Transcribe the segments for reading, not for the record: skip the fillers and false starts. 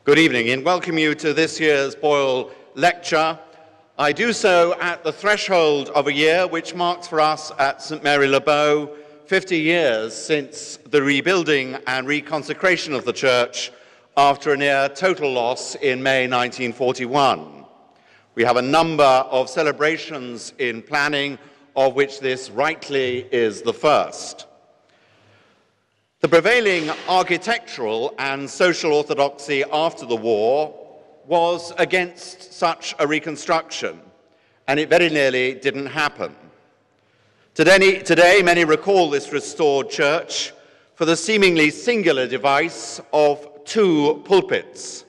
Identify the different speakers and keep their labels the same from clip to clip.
Speaker 1: Good evening, and welcome you to this year's Boyle Lecture. I do so at the threshold of a year which marks for us at St Mary Le Bow 50 years since the rebuilding and reconsecration of the church after a near total loss in May 1941. We have a number of celebrations in planning, of which this rightly is the first. The prevailing architectural and social orthodoxy after the war was against such a reconstruction, and it very nearly didn't happen. Today, many recall this restored church for the seemingly singular device of two pulpits.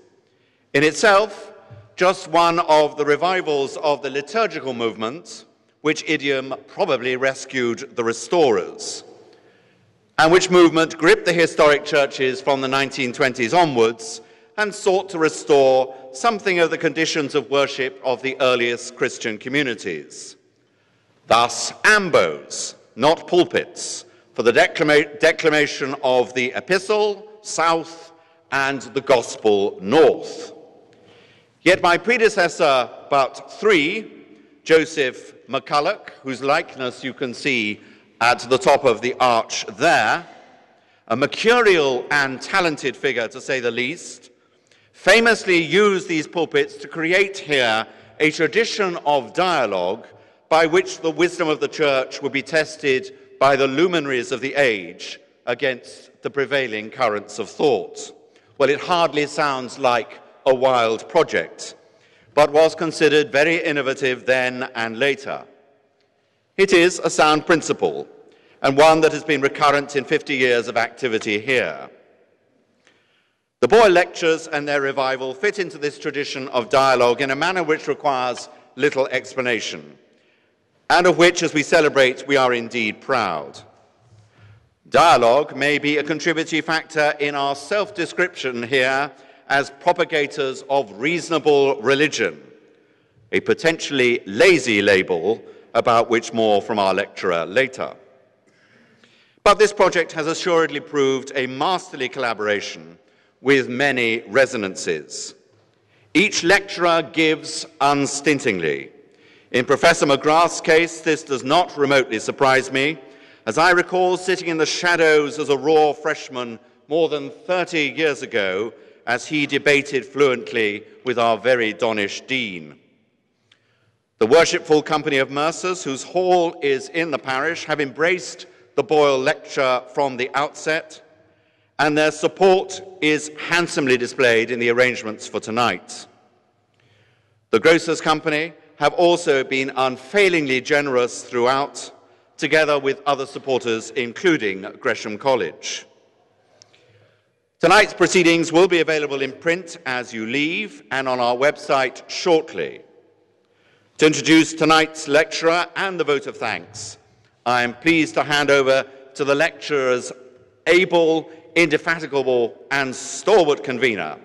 Speaker 1: In itself, just one of the revivals of the liturgical movement, which idiom probably rescued the restorers, and which movement gripped the historic churches from the 1920s onwards and sought to restore something of the conditions of worship of the earliest Christian communities. Thus, ambos, not pulpits, for the declamation of the epistle, south, and the gospel, north. Yet my predecessor, but three, Joseph McCulloch, whose likeness you can see at the top of the arch there, a mercurial and talented figure, to say the least, famously used these pulpits to create here a tradition of dialogue by which the wisdom of the church would be tested by the luminaries of the age against the prevailing currents of thought. Well, it hardly sounds like a wild project, but was considered very innovative then and later. It is a sound principle, and one that has been recurrent in 50 years of activity here. The Boyle Lectures and their revival fit into this tradition of dialogue in a manner which requires little explanation, and of which, as we celebrate, we are indeed proud. Dialogue may be a contributory factor in our self-description here as propagators of reasonable religion, a potentially lazy label about which more from our lecturer later. But this project has assuredly proved a masterly collaboration with many resonances. Each lecturer gives unstintingly. In Professor McGrath's case, this does not remotely surprise me, as I recall sitting in the shadows as a raw freshman more than 30 years ago as he debated fluently with our very donnish dean. The worshipful company of Mercers, whose hall is in the parish, have embraced the Boyle Lecture from the outset, and their support is handsomely displayed in the arrangements for tonight. The Grocers' Company have also been unfailingly generous throughout, together with other supporters, including Gresham College. Tonight's proceedings will be available in print as you leave and on our website shortly. To introduce tonight's lecturer and the vote of thanks, I am pleased to hand over to the lecturer's able, indefatigable and stalwart convener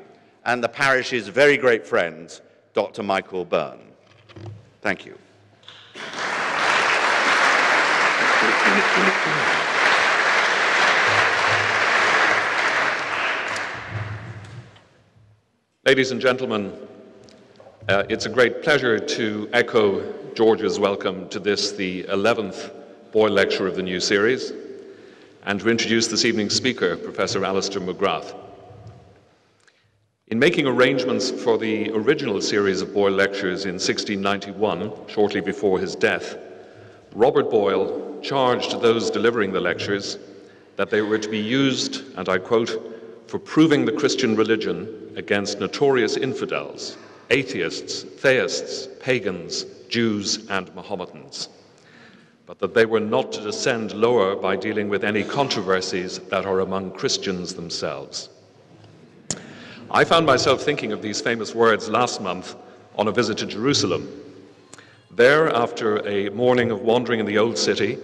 Speaker 1: and the parish's very great friend, Dr. Michael Byrne. Thank you.
Speaker 2: Ladies and gentlemen, it's a great pleasure to echo George's welcome to this, the 11th Boyle Lecture of the new series, and to introduce this evening's speaker, Professor Alister McGrath. In making arrangements for the original series of Boyle Lectures in 1691, shortly before his death, Robert Boyle charged those delivering the lectures that they were to be used, and I quote, for proving the Christian religion against notorious infidels, atheists, theists, pagans, Jews, and Mohammedans, but that they were not to descend lower by dealing with any controversies that are among Christians themselves. I found myself thinking of these famous words last month on a visit to Jerusalem. There, after a morning of wandering in the Old City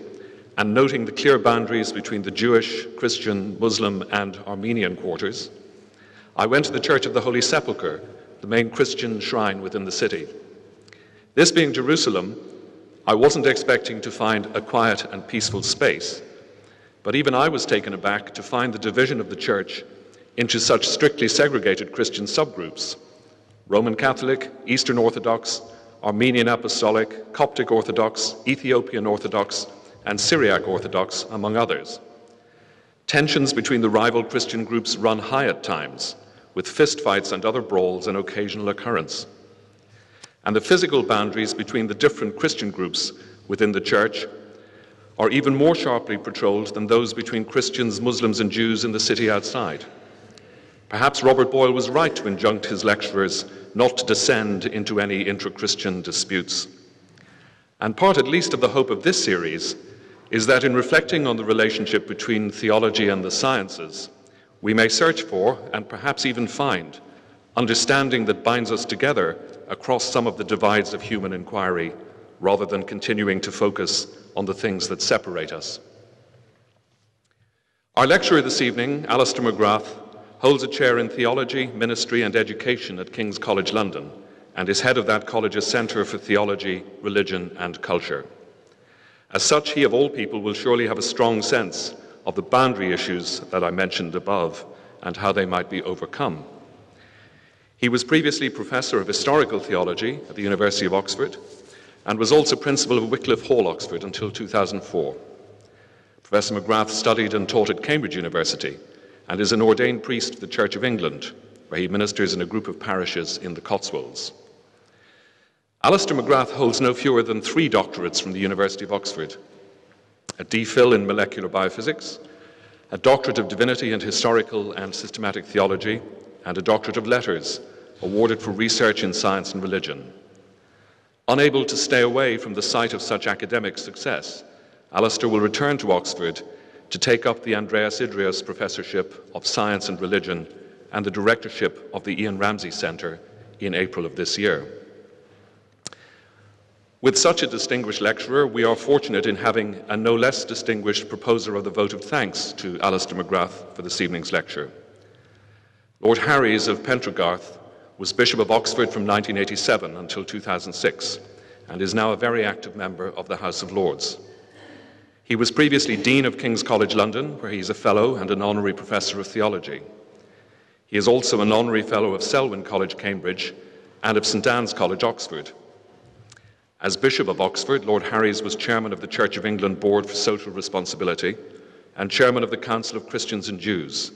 Speaker 2: and noting the clear boundaries between the Jewish, Christian, Muslim, and Armenian quarters, I went to the Church of the Holy Sepulchre, the main Christian shrine within the city. This being Jerusalem, I wasn't expecting to find a quiet and peaceful space, but even I was taken aback to find the division of the church into such strictly segregated Christian subgroups: Roman Catholic, Eastern Orthodox, Armenian Apostolic, Coptic Orthodox, Ethiopian Orthodox, and Syriac Orthodox, among others. Tensions between the rival Christian groups run high at times, with fistfights and other brawls an occasional occurrence. And the physical boundaries between the different Christian groups within the Church are even more sharply patrolled than those between Christians, Muslims, and Jews in the city outside. Perhaps Robert Boyle was right to injunct his lecturers not to descend into any intra-Christian disputes. And part, at least, of the hope of this series is that in reflecting on the relationship between theology and the sciences, we may search for, and perhaps even find, understanding that binds us together across some of the divides of human inquiry, rather than continuing to focus on the things that separate us. Our lecturer this evening, Alister McGrath, holds a chair in Theology, Ministry and Education at King's College London, and is head of that college's Centre for Theology, Religion and Culture. As such, he of all people will surely have a strong sense of the boundary issues that I mentioned above and how they might be overcome. He was previously Professor of Historical Theology at the University of Oxford and was also Principal of Wycliffe Hall, Oxford, until 2004. Professor McGrath studied and taught at Cambridge University and is an ordained priest of the Church of England, where he ministers in a group of parishes in the Cotswolds. Alister McGrath holds no fewer than 3 doctorates from the University of Oxford: a DPhil in molecular biophysics, a doctorate of divinity and historical and systematic theology, and a doctorate of letters, awarded for research in science and religion. Unable to stay away from the site of such academic success, Alister will return to Oxford to take up the Andreas Idrios Professorship of Science and Religion and the directorship of the Ian Ramsay Centre in April of this year. With such a distinguished lecturer, we are fortunate in having a no less distinguished proposer of the vote of thanks to Alister McGrath for this evening's lecture. Lord Harries of Pentragarth was Bishop of Oxford from 1987 until 2006 and is now a very active member of the House of Lords. He was previously Dean of King's College London, where he is a Fellow and an Honorary Professor of Theology. He is also an Honorary Fellow of Selwyn College, Cambridge, and of St Anne's College, Oxford. As Bishop of Oxford, Lord Harries was Chairman of the Church of England Board for Social Responsibility and Chairman of the Council of Christians and Jews.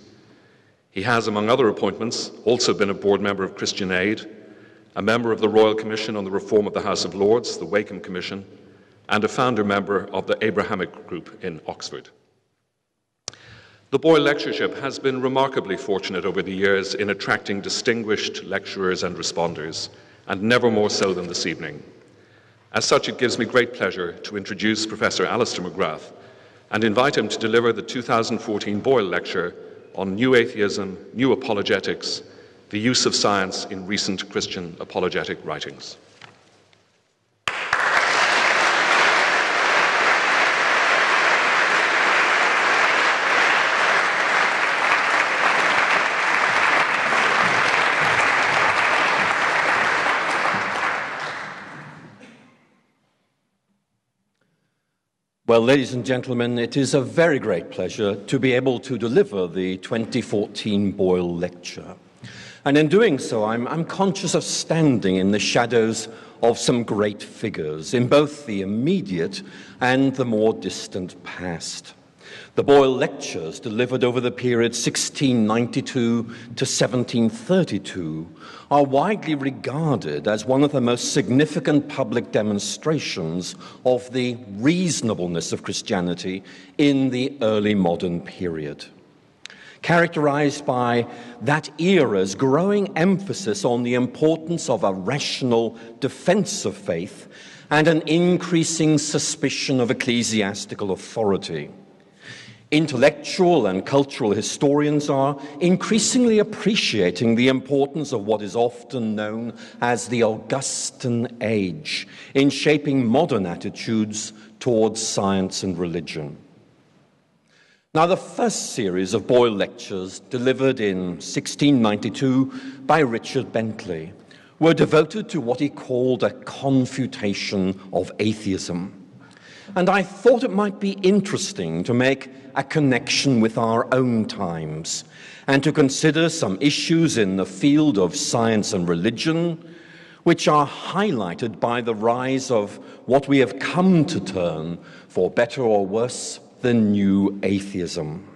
Speaker 2: He has, among other appointments, also been a board member of Christian Aid, a member of the Royal Commission on the Reform of the House of Lords, the Wakeham Commission, and a founder member of the Abrahamic Group in Oxford. The Boyle Lectureship has been remarkably fortunate over the years in attracting distinguished lecturers and responders, and never more so than this evening. As such, it gives me great pleasure to introduce Professor Alister McGrath and invite him to deliver the 2014 Boyle Lecture on New Atheism, New Apologetics, the Use of Science in Recent Christian Apologetic Writings.
Speaker 3: Well, ladies and gentlemen, it is a very great pleasure to be able to deliver the 2014 Boyle Lecture. And in doing so, I'm conscious of standing in the shadows of some great figures in both the immediate and the more distant past. The Boyle Lectures, delivered over the period 1692 to 1732, are widely regarded as one of the most significant public demonstrations of the reasonableness of Christianity in the early modern period, characterized by that era's growing emphasis on the importance of a rational defense of faith and an increasing suspicion of ecclesiastical authority. Intellectual and cultural historians are increasingly appreciating the importance of what is often known as the Augustan Age in shaping modern attitudes towards science and religion. Now, the first series of Boyle Lectures, delivered in 1692 by Richard Bentley, were devoted to what he called a confutation of atheism. And I thought it might be interesting to make a connection with our own times and to consider some issues in the field of science and religion which are highlighted by the rise of what we have come to term, for better or worse, the new atheism.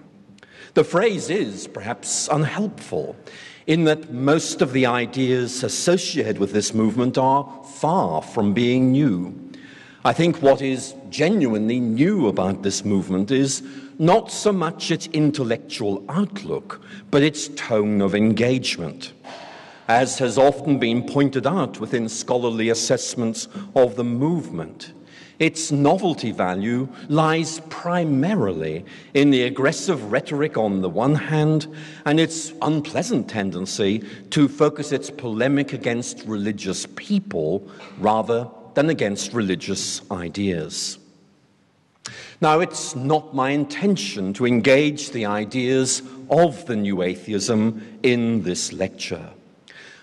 Speaker 3: The phrase is perhaps unhelpful in that most of the ideas associated with this movement are far from being new. I think what is genuinely new about this movement is not so much its intellectual outlook, but its tone of engagement. As has often been pointed out within scholarly assessments of the movement, its novelty value lies primarily in the aggressive rhetoric on the one hand and its unpleasant tendency to focus its polemic against religious people rather than against religious ideas. Now, it's not my intention to engage the ideas of the new atheism in this lecture.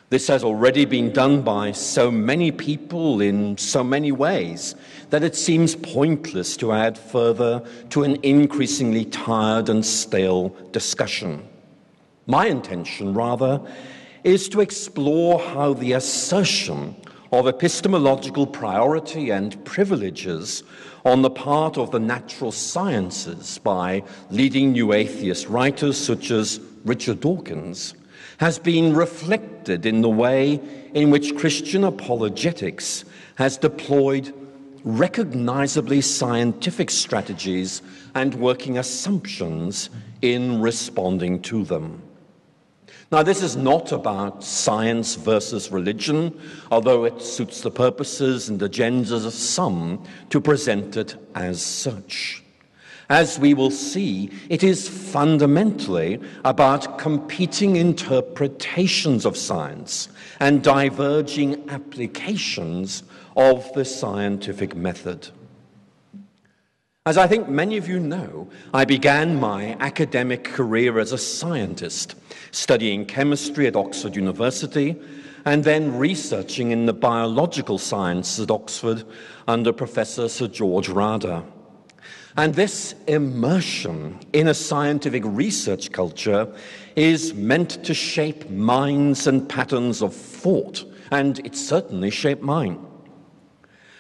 Speaker 3: This has already been done by so many people in so many ways that it seems pointless to add further to an increasingly tired and stale discussion. My intention, rather, is to explore how the assertion of epistemological priority and privileges on the part of the natural sciences by leading new atheist writers such as Richard Dawkins has been reflected in the way in which Christian apologetics has deployed recognizably scientific strategies and working assumptions in responding to them. Now, this is not about science versus religion, although it suits the purposes and agendas of some to present it as such. As we will see, it is fundamentally about competing interpretations of science and diverging applications of the scientific method. As I think many of you know, I began my academic career as a scientist, studying chemistry at Oxford University and then researching in the biological sciences at Oxford under Professor Sir George Rader. And this immersion in a scientific research culture is meant to shape minds and patterns of thought, and it certainly shaped mine.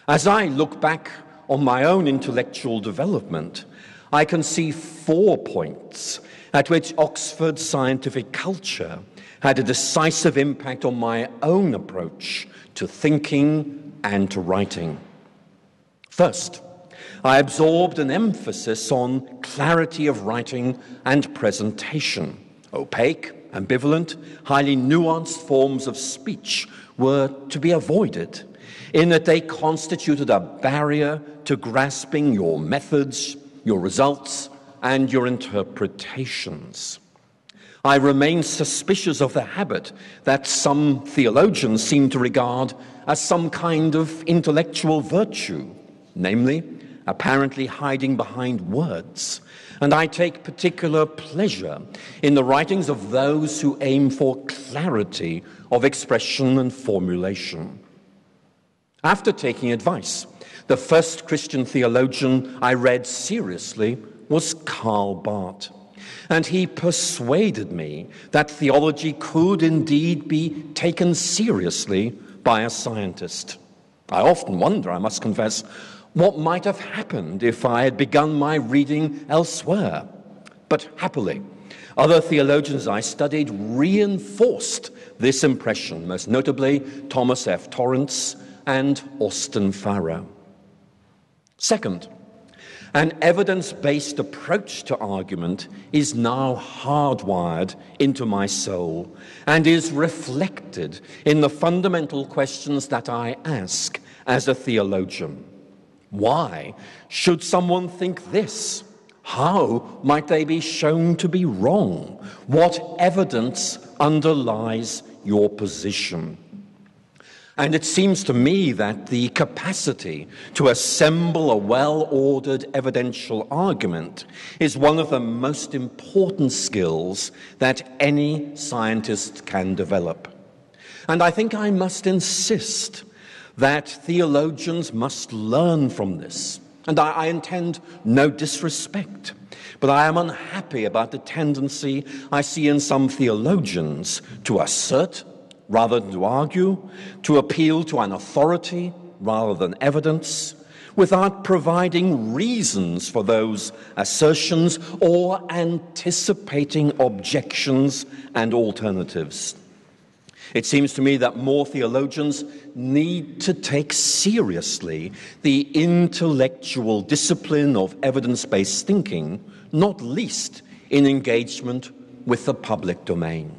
Speaker 3: As I look back on my own intellectual development, I can see 4 points at which Oxford scientific culture had a decisive impact on my own approach to thinking and to writing. First, I absorbed an emphasis on clarity of writing and presentation. Opaque, ambivalent, highly nuanced forms of speech were to be avoided, in that they constituted a barrier to grasping your methods, your results, and your interpretations. I remain suspicious of the habit that some theologians seem to regard as some kind of intellectual virtue, namely, apparently hiding behind words, and I take particular pleasure in the writings of those who aim for clarity of expression and formulation. After taking advice, the first Christian theologian I read seriously was Karl Barth, and he persuaded me that theology could indeed be taken seriously by a scientist. I often wonder, I must confess, what might have happened if I had begun my reading elsewhere. But happily, other theologians I studied reinforced this impression, most notably Thomas F. Torrance and Austin Farrow. Second, an evidence-based approach to argument is now hardwired into my soul and is reflected in the fundamental questions that I ask as a theologian. Why should someone think this? How might they be shown to be wrong? What evidence underlies your position? And it seems to me that the capacity to assemble a well-ordered evidential argument is one of the most important skills that any scientist can develop. And I think I must insist that theologians must learn from this And I intend no disrespect, but I am unhappy about the tendency I see in some theologians to assert rather than to argue, to appeal to an authority rather than evidence, without providing reasons for those assertions or anticipating objections and alternatives. It seems to me that more theologians need to take seriously the intellectual discipline of evidence-based thinking, not least in engagement with the public domain.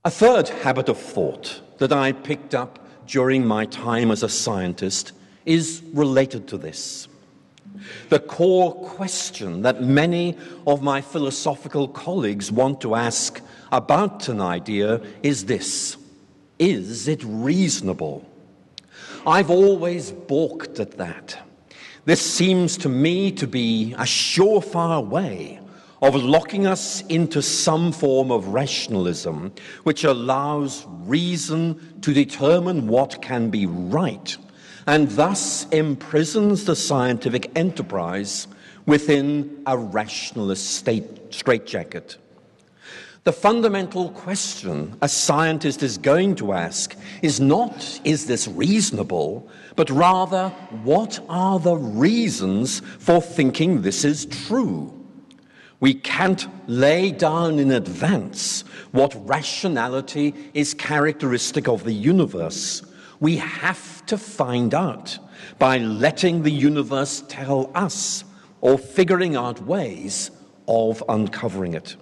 Speaker 3: A third habit of thought that I picked up during my time as a scientist is related to this. The core question that many of my philosophical colleagues want to ask about an idea is this: is it reasonable? I've always balked at that. This seems to me to be a surefire way of locking us into some form of rationalism which allows reason to determine what can be right, and thus imprisons the scientific enterprise within a rationalist straitjacket. The fundamental question a scientist is going to ask is not, is this reasonable, but rather, what are the reasons for thinking this is true? We can't lay down in advance what rationality is characteristic of the universe. We have to find out by letting the universe tell us, or figuring out ways of uncovering it.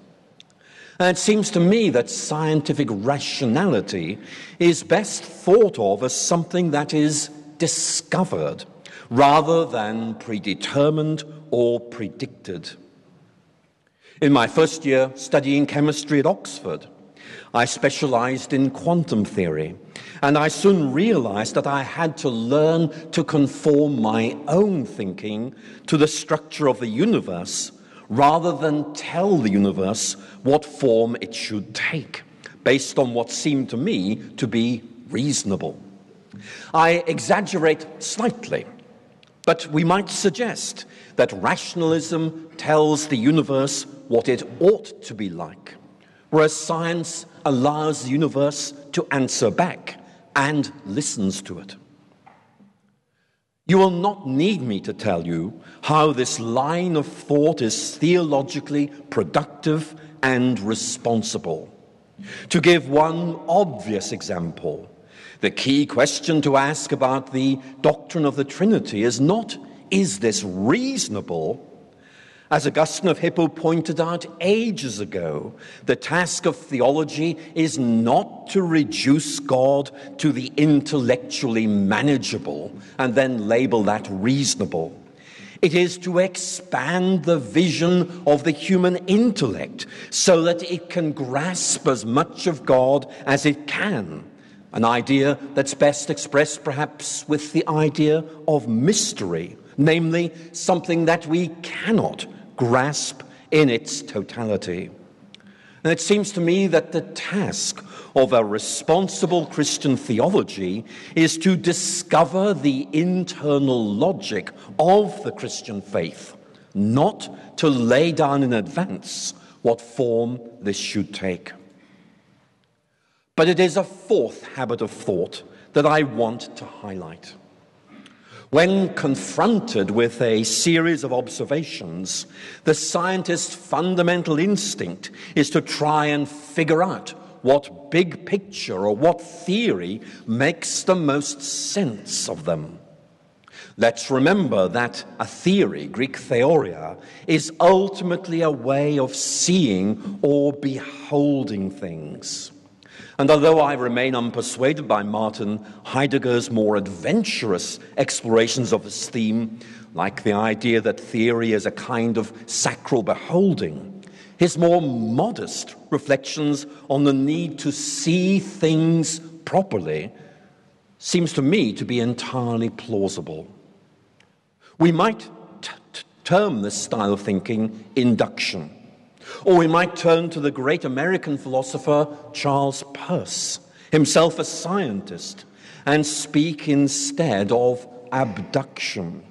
Speaker 3: And it seems to me that scientific rationality is best thought of as something that is discovered rather than predetermined or predicted. In my first year studying chemistry at Oxford, I specialized in quantum theory, and I soon realized that I had to learn to conform my own thinking to the structure of the universe rather than tell the universe what form it should take, based on what seemed to me to be reasonable. I exaggerate slightly, but we might suggest that rationalism tells the universe what it ought to be like, whereas science allows the universe to answer back and listens to it. You will not need me to tell you how this line of thought is theologically productive and responsible. To give one obvious example, the key question to ask about the doctrine of the Trinity is not, is this reasonable? As Augustine of Hippo pointed out ages ago, the task of theology is not to reduce God to the intellectually manageable and then label that reasonable. It is to expand the vision of the human intellect so that it can grasp as much of God as it can, an idea that's best expressed perhaps with the idea of mystery, namely something that we cannot grasp in its totality. And it seems to me that the task of a responsible Christian theology is to discover the internal logic of the Christian faith, not to lay down in advance what form this should take. But it is a fourth habit of thought that I want to highlight. When confronted with a series of observations, the scientist's fundamental instinct is to try and figure out what big picture or what theory makes the most sense of them. Let's remember that a theory, Greek theoria, is ultimately a way of seeing or beholding things. And although I remain unpersuaded by Martin Heidegger's more adventurous explorations of this theme, like the idea that theory is a kind of sacral beholding, his more modest reflections on the need to see things properly seems to me to be entirely plausible. We might term this style of thinking induction. Or we might turn to the great American philosopher Charles Peirce, himself a scientist, and speak instead of abduction.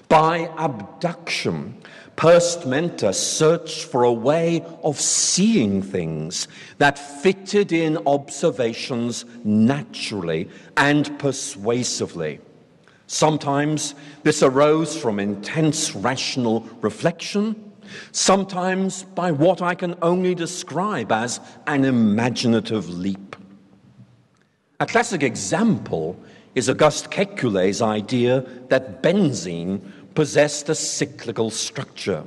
Speaker 3: By abduction, Peirce meant a search for a way of seeing things that fitted in observations naturally and persuasively. Sometimes this arose from intense rational reflection, sometimes by what I can only describe as an imaginative leap. A classic example is Auguste Kekulé's idea that benzene possessed a cyclical structure,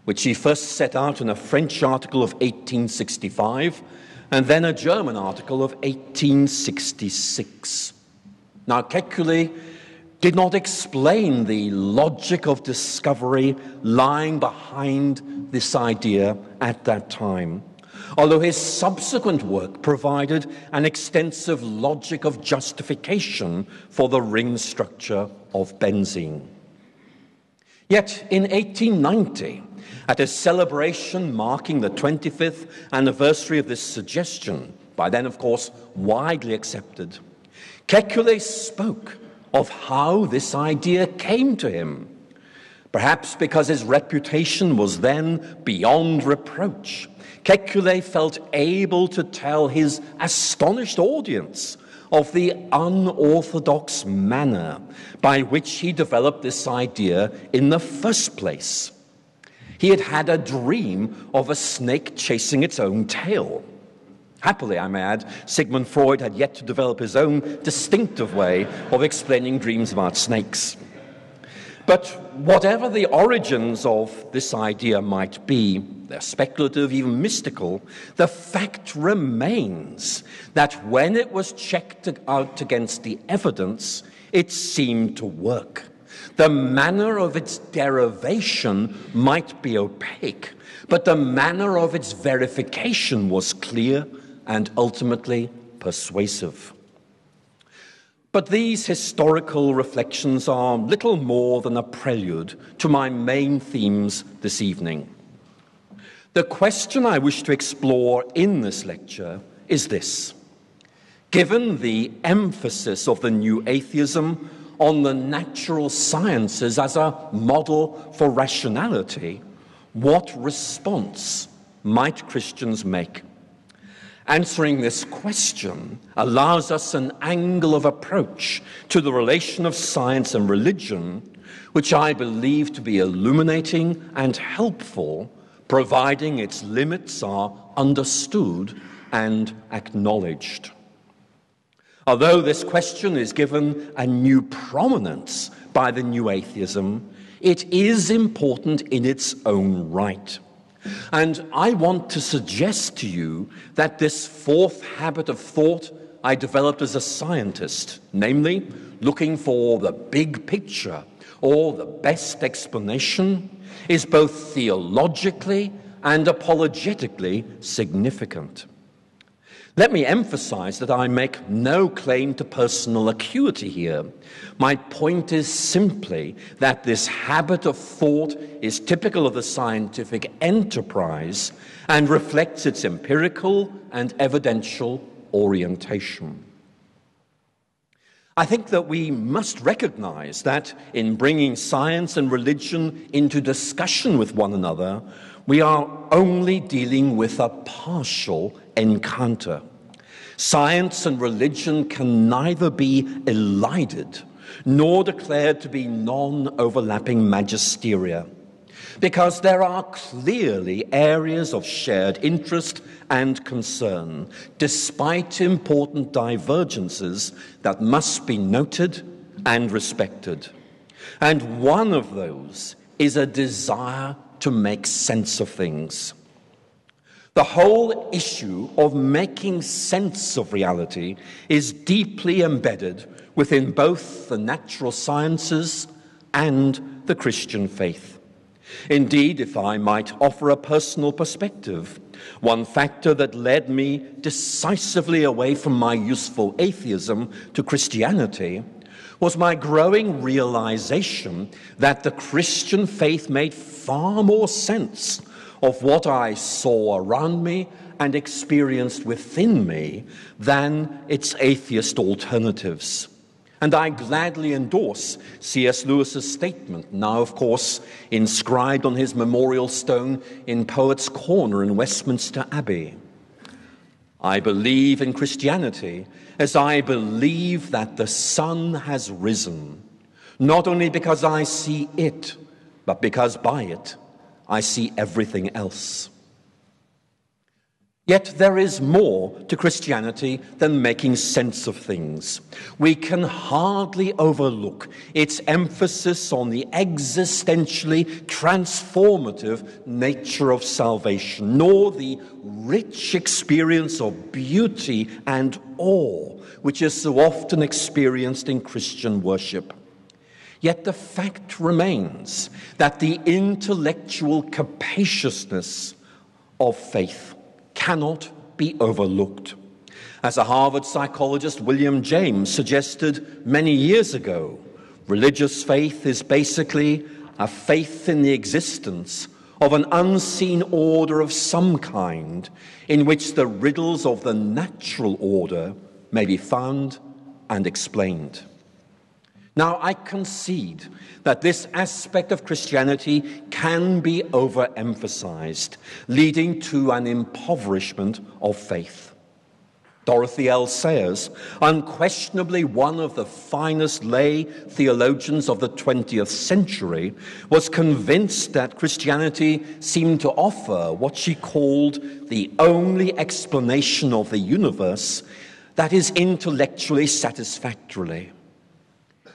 Speaker 3: which he first set out in a French article of 1865 and then a German article of 1866. Now, Kekulé did not explain the logic of discovery lying behind this idea at that time, although his subsequent work provided an extensive logic of justification for the ring structure of benzene. Yet in 1890, at a celebration marking the 25th anniversary of this suggestion, by then, of course, widely accepted, Kekulé spoke of how this idea came to him, perhaps because his reputation was then beyond reproach. Kekulé felt able to tell his astonished audience of the unorthodox manner by which he developed this idea in the first place. He had had a dream of a snake chasing its own tail. Happily, I may add, Sigmund Freud had yet to develop his own distinctive way of explaining dreams about snakes. But whatever the origins of this idea might be, they're speculative, even mystical, the fact remains that when it was checked out against the evidence, it seemed to work. The manner of its derivation might be opaque, but the manner of its verification was clear and ultimately persuasive. But these historical reflections are little more than a prelude to my main themes this evening. The question I wish to explore in this lecture is this: given the emphasis of the new atheism on the natural sciences as a model for rationality, what response might Christians make? Answering this question allows us an angle of approach to the relation of science and religion, which I believe to be illuminating and helpful, providing its limits are understood and acknowledged. Although this question is given a new prominence by the new atheism, it is important in its own right. And I want to suggest to you that this fourth habit of thought I developed as a scientist, namely looking for the big picture or the best explanation, is both theologically and apologetically significant. Let me emphasize that I make no claim to personal acuity here. My point is simply that this habit of thought is typical of the scientific enterprise and reflects its empirical and evidential orientation. I think that we must recognize that in bringing science and religion into discussion with one another, we are only dealing with a partial encounter. Science and religion can neither be elided nor declared to be non-overlapping magisteria, because there are clearly areas of shared interest and concern, despite important divergences that must be noted and respected. And one of those is a desire to make sense of things. The whole issue of making sense of reality is deeply embedded within both the natural sciences and the Christian faith. Indeed, if I might offer a personal perspective, one factor that led me decisively away from my useful atheism to Christianity was my growing realization that the Christian faith made far more sense of what I saw around me and experienced within me than its atheist alternatives. And I gladly endorse C.S. Lewis's statement, now, of course, inscribed on his memorial stone in Poets' Corner in Westminster Abbey. I believe in Christianity as I believe that the sun has risen, not only because I see it, but because by it I see everything else. Yet there is more to Christianity than making sense of things. We can hardly overlook its emphasis on the existentially transformative nature of salvation, nor the rich experience of beauty and awe which is so often experienced in Christian worship. Yet the fact remains that the intellectual capaciousness of faith cannot be overlooked. As a Harvard psychologist, William James, suggested many years ago, religious faith is basically a faith in the existence of an unseen order of some kind in which the riddles of the natural order may be found and explained. Now, I concede that this aspect of Christianity can be overemphasized, leading to an impoverishment of faith. Dorothy L. Sayers, unquestionably one of the finest lay theologians of the 20th century, was convinced that Christianity seemed to offer what she called the only explanation of the universe that is intellectually satisfactory.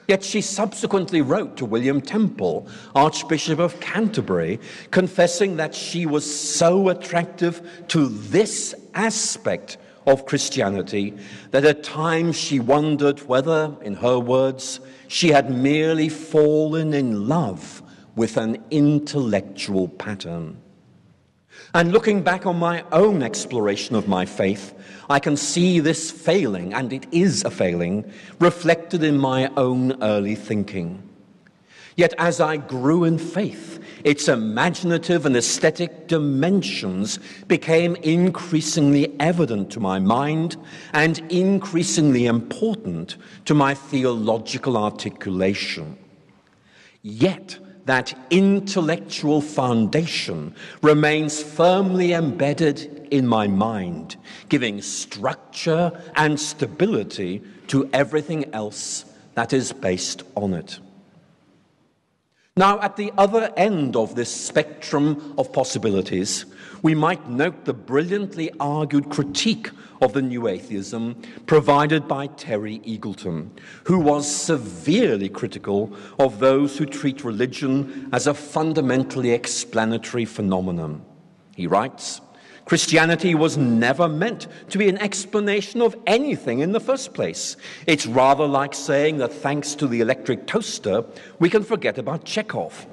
Speaker 3: Yet she subsequently wrote to William Temple, Archbishop of Canterbury, confessing that she was so attractive to this aspect of Christianity that at times she wondered whether, in her words, she had merely fallen in love with an intellectual pattern. And looking back on my own exploration of my faith, I can see this failing, and it is a failing, reflected in my own early thinking. Yet as I grew in faith, its imaginative and aesthetic dimensions became increasingly evident to my mind and increasingly important to my theological articulation. Yet that intellectual foundation remains firmly embedded in my mind, giving structure and stability to everything else that is based on it. Now, at the other end of this spectrum of possibilities, we might note the brilliantly argued critique of the new atheism provided by Terry Eagleton, who was severely critical of those who treat religion as a fundamentally explanatory phenomenon. He writes, Christianity was never meant to be an explanation of anything in the first place. It's rather like saying that thanks to the electric toaster, we can forget about Chekhov.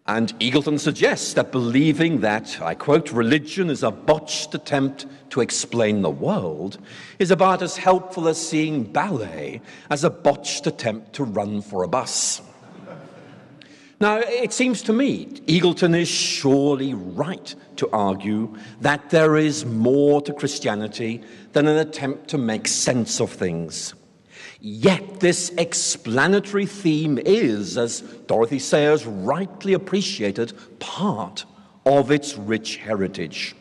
Speaker 3: And Eagleton suggests that believing that, I quote, religion is a botched attempt to explain the world is about as helpful as seeing ballet as a botched attempt to run for a bus. Now, it seems to me Eagleton is surely right to argue that there is more to Christianity than an attempt to make sense of things. Yet this explanatory theme is, as Dorothy Sayers rightly appreciated, part of its rich heritage.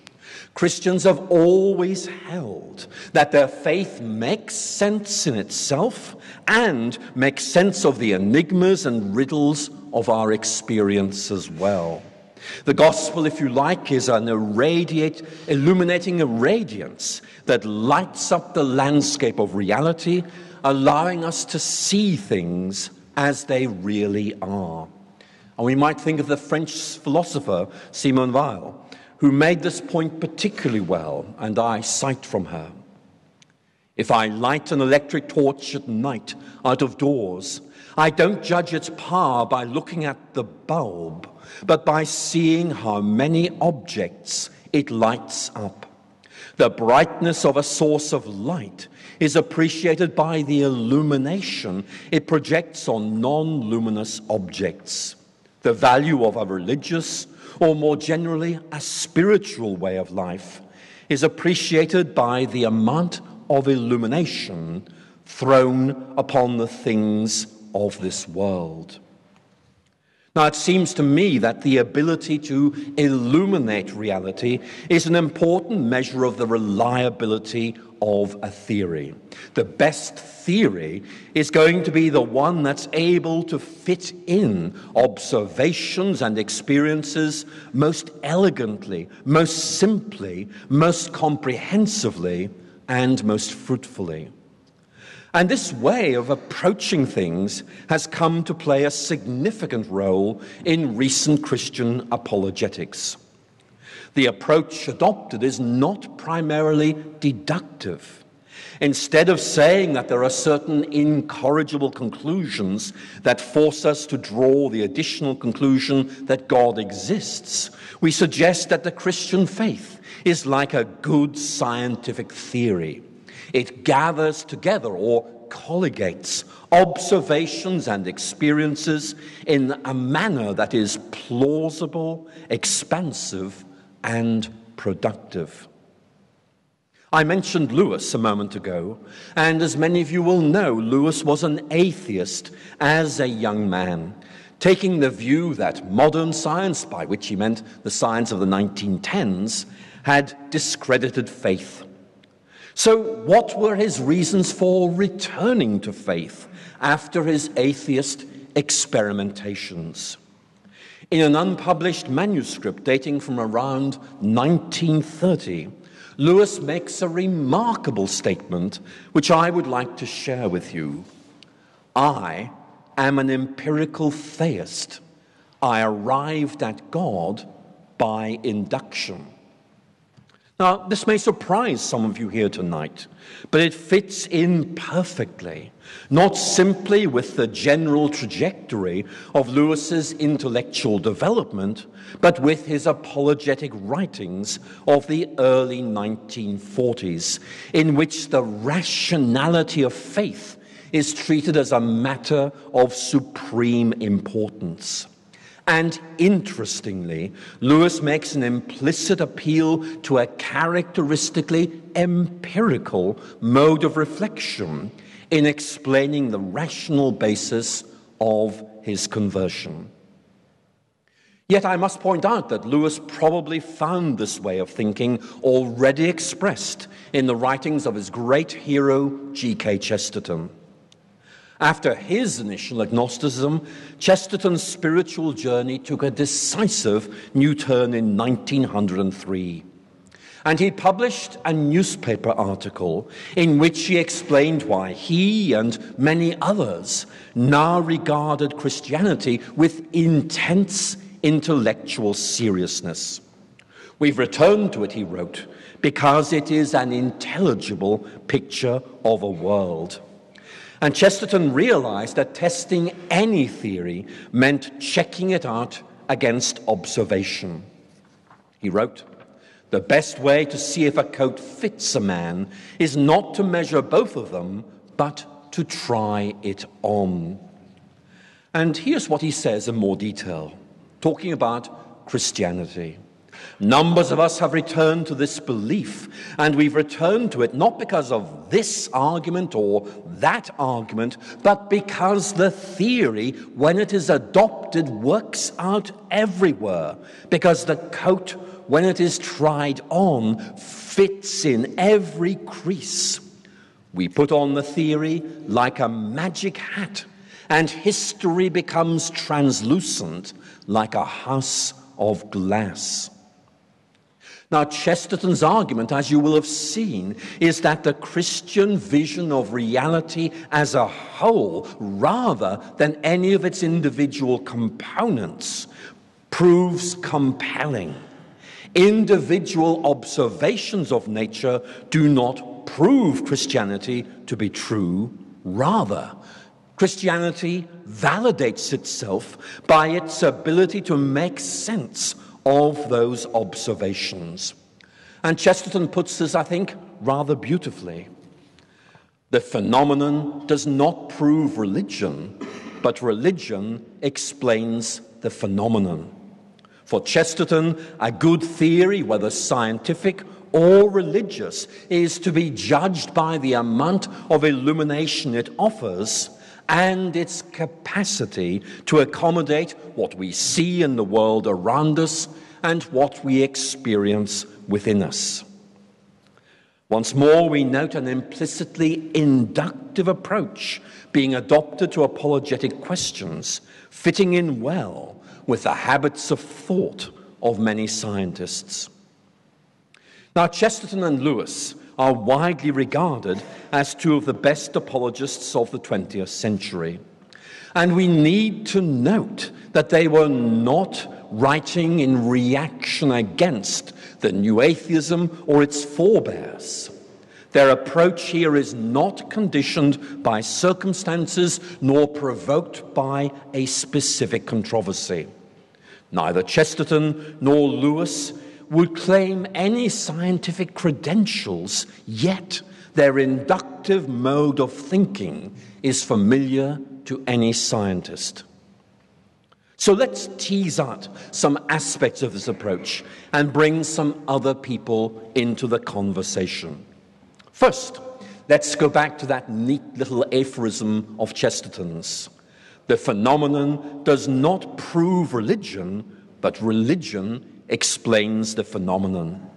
Speaker 3: Christians have always held that their faith makes sense in itself and makes sense of the enigmas and riddles of our experience as well. The gospel, if you like, is an illuminating radiance that lights up the landscape of reality, allowing us to see things as they really are. And we might think of the French philosopher Simone Weil, who made this point particularly well, and I cite from her. If I light an electric torch at night out of doors, I don't judge its power by looking at the bulb, but by seeing how many objects it lights up. The brightness of a source of light is appreciated by the illumination it projects on non-luminous objects. The value of a religious, or more generally, a spiritual way of life is appreciated by the amount of illumination thrown upon the things of this world. Now, it seems to me that the ability to illuminate reality is an important measure of the reliability of a theory. The best theory is going to be the one that's able to fit in observations and experiences most elegantly, most simply, most comprehensively, and most fruitfully. And this way of approaching things has come to play a significant role in recent Christian apologetics. The approach adopted is not primarily deductive. Instead of saying that there are certain incorrigible conclusions that force us to draw the additional conclusion that God exists, we suggest that the Christian faith is like a good scientific theory. It gathers together or colligates observations and experiences in a manner that is plausible, expansive, and productive. I mentioned Lewis a moment ago, and as many of you will know, Lewis was an atheist as a young man, taking the view that modern science, by which he meant the science of the 1910s, had discredited faith. So what were his reasons for returning to faith after his atheist experimentations? In an unpublished manuscript dating from around 1930, Lewis makes a remarkable statement which I would like to share with you. I am an empirical theist. I arrived at God by induction. Now, this may surprise some of you here tonight, but it fits in perfectly, not simply with the general trajectory of Lewis's intellectual development, but with his apologetic writings of the early 1940s, in which the rationality of faith is treated as a matter of supreme importance. And interestingly, Lewis makes an implicit appeal to a characteristically empirical mode of reflection in explaining the rational basis of his conversion. Yet I must point out that Lewis probably found this way of thinking already expressed in the writings of his great hero, G.K. Chesterton. After his initial agnosticism, Chesterton's spiritual journey took a decisive new turn in 1903. And he published a newspaper article in which he explained why he and many others now regarded Christianity with intense intellectual seriousness. We've returned to it, he wrote, because it is an intelligible picture of a world. And Chesterton realized that testing any theory meant checking it out against observation. He wrote, "The best way to see if a coat fits a man is not to measure both of them, but to try it on." And here's what he says in more detail, talking about Christianity. Numbers of us have returned to this belief, and we've returned to it not because of this argument or that argument, but because the theory, when it is adopted, works out everywhere, because the coat, when it is tried on, fits in every crease. We put on the theory like a magic hat, and history becomes translucent like a house of glass. Now, Chesterton's argument, as you will have seen, is that the Christian vision of reality as a whole, rather than any of its individual components, proves compelling. Individual observations of nature do not prove Christianity to be true. Rather, Christianity validates itself by its ability to make sense of those observations. And Chesterton puts this, I think, rather beautifully. The phenomenon does not prove religion, but religion explains the phenomenon. For Chesterton, a good theory, whether scientific or religious is to be judged by the amount of illumination it offers and its capacity to accommodate what we see in the world around us and what we experience within us. Once more, we note an implicitly inductive approach being adopted to apologetic questions, fitting in well with the habits of thought of many scientists. Now, Chesterton and Lewis are widely regarded as two of the best apologists of the 20th century. And we need to note that they were not writing in reaction against the new atheism or its forebears. Their approach here is not conditioned by circumstances nor provoked by a specific controversy. Neither Chesterton nor Lewis would claim any scientific credentials, yet their inductive mode of thinking is familiar to any scientist. So let's tease out some aspects of this approach and bring some other people into the conversation. First, let's go back to that neat little aphorism of Chesterton's. The phenomenon does not prove religion, but religion explains the phenomenon.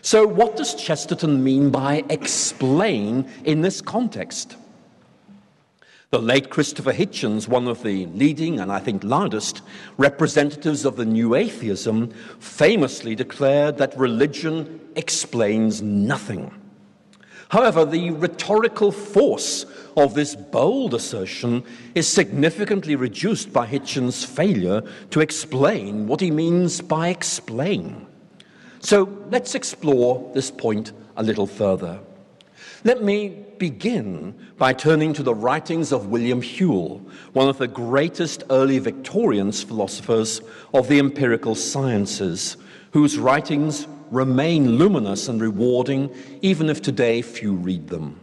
Speaker 3: So what does Chesterton mean by explain in this context? The late Christopher Hitchens, one of the leading and I think loudest representatives of the new atheism, famously declared that religion explains nothing. However, the rhetorical force of this bold assertion is significantly reduced by Hitchens' failure to explain what he means by explain. So let's explore this point a little further. Let me begin by turning to the writings of William Whewell, one of the greatest early Victorian philosophers of the empirical sciences, whose writings remain luminous and rewarding, even if today few read them.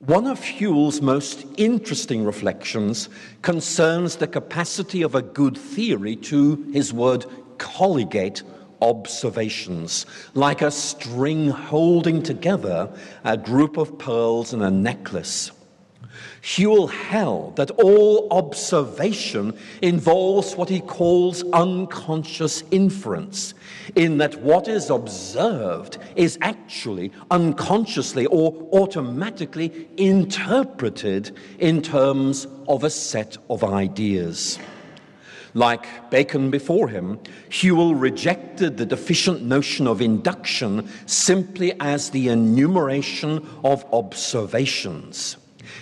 Speaker 3: One of Whewell's most interesting reflections concerns the capacity of a good theory to, his word, colligate observations, like a string holding together a group of pearls in a necklace. Whewell held that all observation involves what he calls unconscious inference, in that what is observed is actually unconsciously or automatically interpreted in terms of a set of ideas. Like Bacon before him, Whewell rejected the deficient notion of induction simply as the enumeration of observations.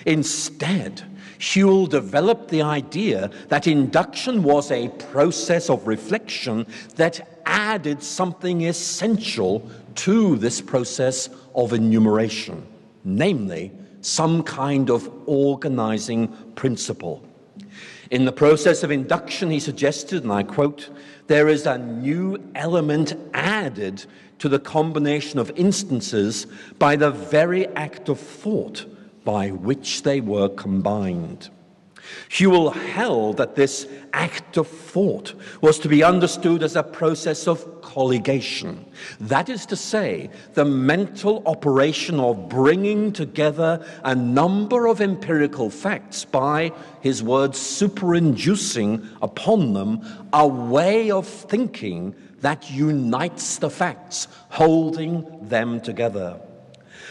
Speaker 3: Instead, Whewell developed the idea that induction was a process of reflection that added something essential to this process of enumeration, namely, some kind of organizing principle. In the process of induction, he suggested, and I quote, "There is a new element added to the combination of instances by the very act of thought by which they were combined." Whewell held that this act of thought was to be understood as a process of colligation. That is to say, the mental operation of bringing together a number of empirical facts by, his words, superinducing upon them a way of thinking that unites the facts, holding them together.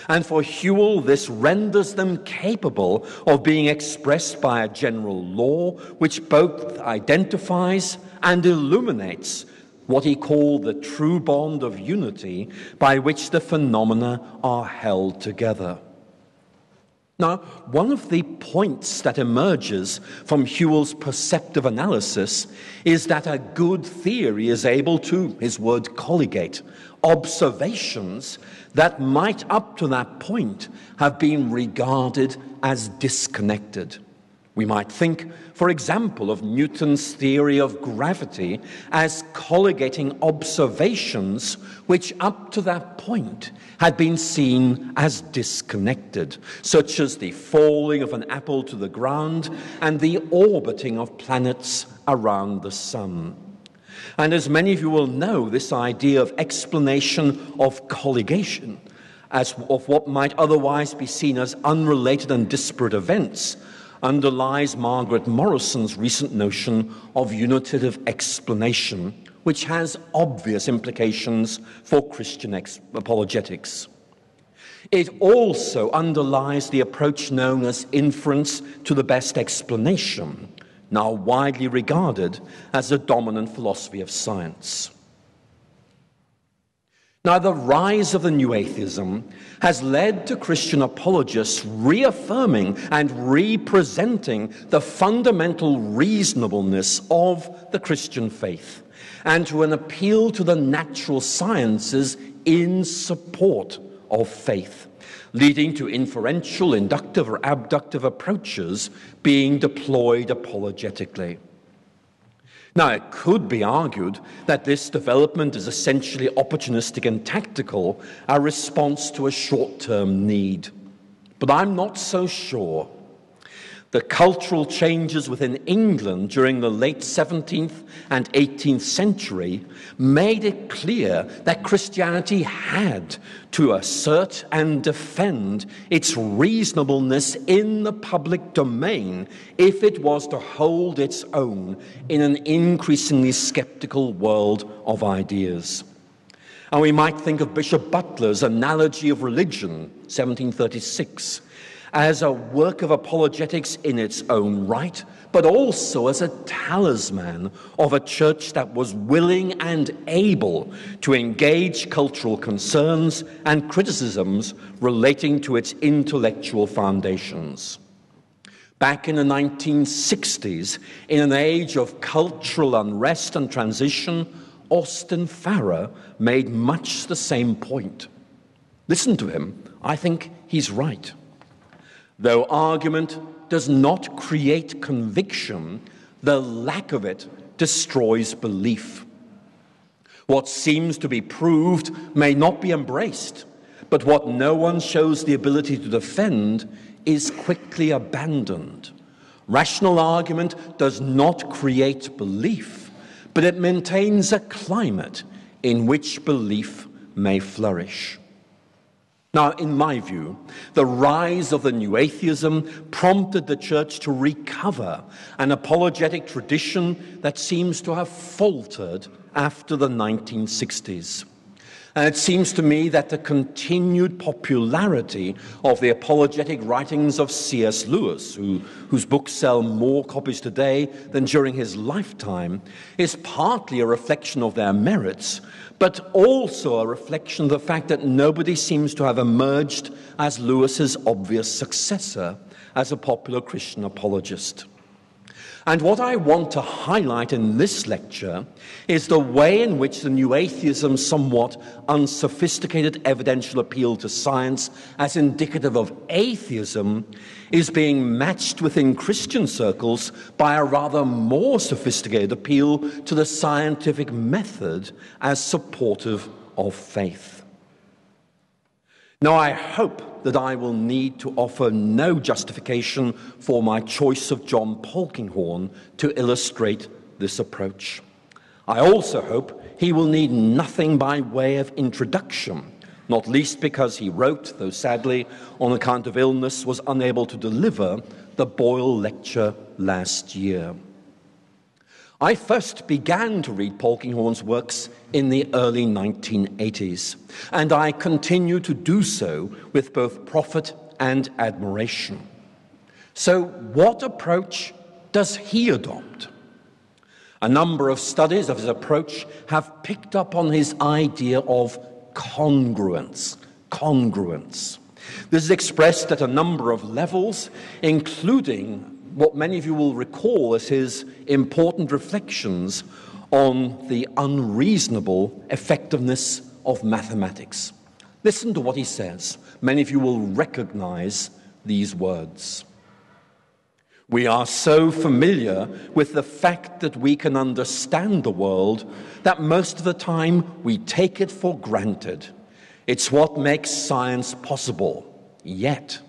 Speaker 3: And for Whewell, this renders them capable of being expressed by a general law which both identifies and illuminates what he called the true bond of unity by which the phenomena are held together. Now, one of the points that emerges from Whewell's perceptive analysis is that a good theory is able to, his word, colligate observations that might up to that point have been regarded as disconnected. We might think, for example, of Newton's theory of gravity as colligating observations which up to that point had been seen as disconnected, such as the falling of an apple to the ground and the orbiting of planets around the sun. And as many of you will know, this idea of explanation of colligation, as of what might otherwise be seen as unrelated and disparate events, underlies Margaret Morrison's recent notion of unitive explanation, which has obvious implications for Christian apologetics. It also underlies the approach known as inference to the best explanation, now widely regarded as the dominant philosophy of science. Now, the rise of the new atheism has led to Christian apologists reaffirming and representing the fundamental reasonableness of the Christian faith and to an appeal to the natural sciences in support of faith, leading to inferential, inductive, or abductive approaches being deployed apologetically. Now, it could be argued that this development is essentially opportunistic and tactical, a response to a short-term need. But I'm not so sure. The cultural changes within England during the late 17th and 18th century made it clear that Christianity had to assert and defend its reasonableness in the public domain if it was to hold its own in an increasingly skeptical world of ideas. And we might think of Bishop Butler's Analogy of Religion, 1736, as a work of apologetics in its own right, but also as a talisman of a church that was willing and able to engage cultural concerns and criticisms relating to its intellectual foundations. Back in the 1960s, in an age of cultural unrest and transition, Austin Farrer made much the same point. Listen to him. I think he's right. Though argument does not create conviction, the lack of it destroys belief. What seems to be proved may not be embraced, but what no one shows the ability to defend is quickly abandoned. Rational argument does not create belief, but it maintains a climate in which belief may flourish. Now, in my view, the rise of the new atheism prompted the church to recover an apologetic tradition that seems to have faltered after the 1960s. And it seems to me that the continued popularity of the apologetic writings of C.S. Lewis, whose books sell more copies today than during his lifetime, is partly a reflection of their merits, but also a reflection of the fact that nobody seems to have emerged as Lewis's obvious successor as a popular Christian apologist. And what I want to highlight in this lecture is the way in which the new atheism's somewhat unsophisticated evidential appeal to science as indicative of atheism is being matched within Christian circles by a rather more sophisticated appeal to the scientific method as supportive of faith. Now, I hope that I will need to offer no justification for my choice of John Polkinghorne to illustrate this approach. I also hope he will need nothing by way of introduction, not least because he wrote, though sadly on account of illness was unable to deliver, the Boyle Lecture last year. I first began to read Polkinghorne's works in the early 1980s, and I continue to do so with both profit and admiration. So what approach does he adopt? A number of studies of his approach have picked up on his idea of congruence. This is expressed at a number of levels, including what many of you will recall as his important reflections on the unreasonable effectiveness of mathematics. Listen to what he says. Many of you will recognize these words. We are so familiar with the fact that we can understand the world that most of the time we take it for granted. It's what makes science possible. Yet,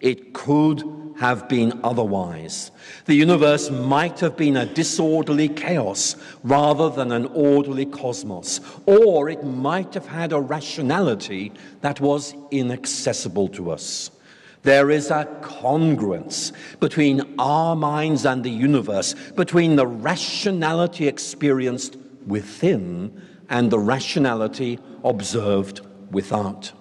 Speaker 3: It could have been otherwise. The universe might have been a disorderly chaos rather than an orderly cosmos, or it might have had a rationality that was inaccessible to us. There is a congruence between our minds and the universe, between the rationality experienced within and the rationality observed without.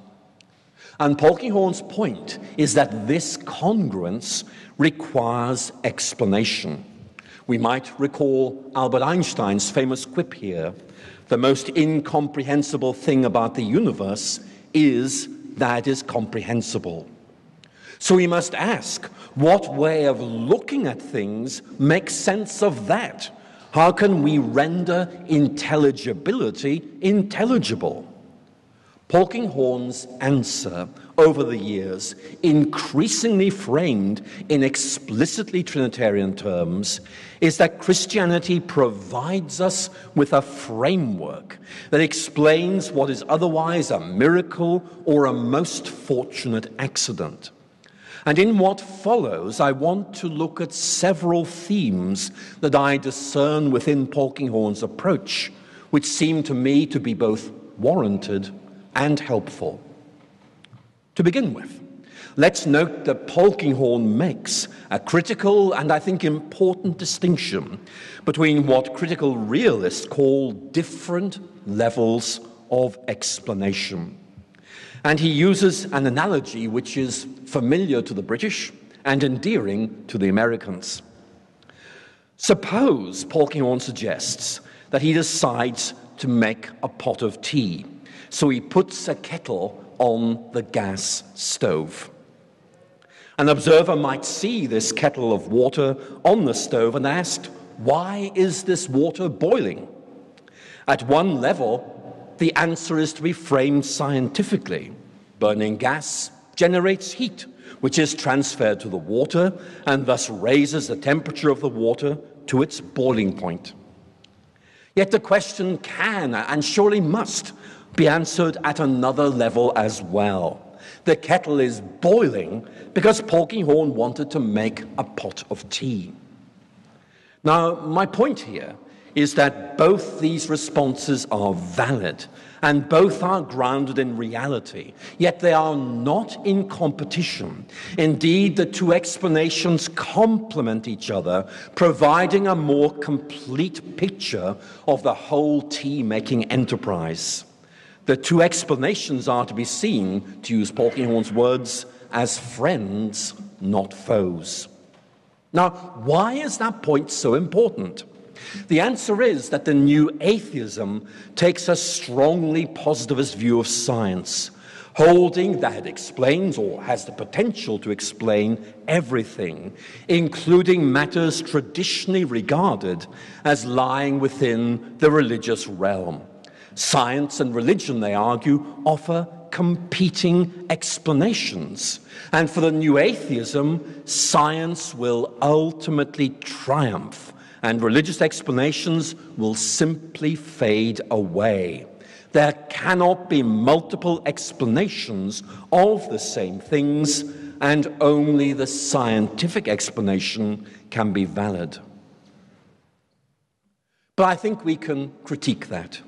Speaker 3: And Polkinghorne's point is that this congruence requires explanation. We might recall Albert Einstein's famous quip here: the most incomprehensible thing about the universe is that it is comprehensible. So we must ask, what way of looking at things makes sense of that? How can we render intelligibility intelligible? Polkinghorne's answer over the years, increasingly framed in explicitly Trinitarian terms, is that Christianity provides us with a framework that explains what is otherwise a miracle or a most fortunate accident. And in what follows, I want to look at several themes that I discern within Polkinghorne's approach, which seem to me to be both warranted and helpful. To begin with, let's note that Polkinghorne makes a critical and I think important distinction between what critical realists call different levels of explanation. And he uses an analogy which is familiar to the British and endearing to the Americans. Suppose, Polkinghorne suggests, that he decides to make a pot of tea. So he puts a kettle on the gas stove. An observer might see this kettle of water on the stove and ask, why is this water boiling? At one level, the answer is to be framed scientifically. Burning gas generates heat, which is transferred to the water and thus raises the temperature of the water to its boiling point. Yet the question can and surely must be answered at another level as well. The kettle is boiling because Polkinghorne wanted to make a pot of tea. Now, my point here is that both these responses are valid and both are grounded in reality, yet they are not in competition. Indeed, the two explanations complement each other, providing a more complete picture of the whole tea-making enterprise. The two explanations are to be seen, to use Polkinghorne's words, as friends, not foes. Now, why is that point so important? The answer is that the new atheism takes a strongly positivist view of science, holding that it explains or has the potential to explain everything, including matters traditionally regarded as lying within the religious realm. Science and religion, they argue, offer competing explanations. And for the new atheism, science will ultimately triumph, and religious explanations will simply fade away. There cannot be multiple explanations of the same things, and only the scientific explanation can be valid. But I think we can critique that.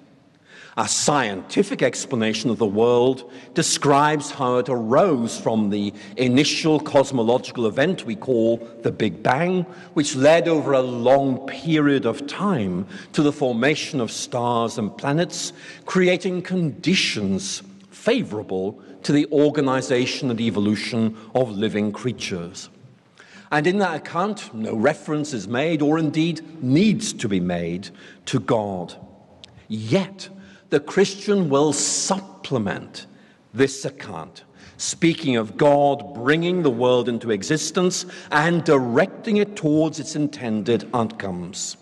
Speaker 3: A scientific explanation of the world describes how it arose from the initial cosmological event we call the Big Bang, which led over a long period of time to the formation of stars and planets, creating conditions favorable to the organization and evolution of living creatures. And in that account, no reference is made, or indeed needs to be made, to God. Yet, the Christian will supplement this account, speaking of God bringing the world into existence and directing it towards its intended outcomes.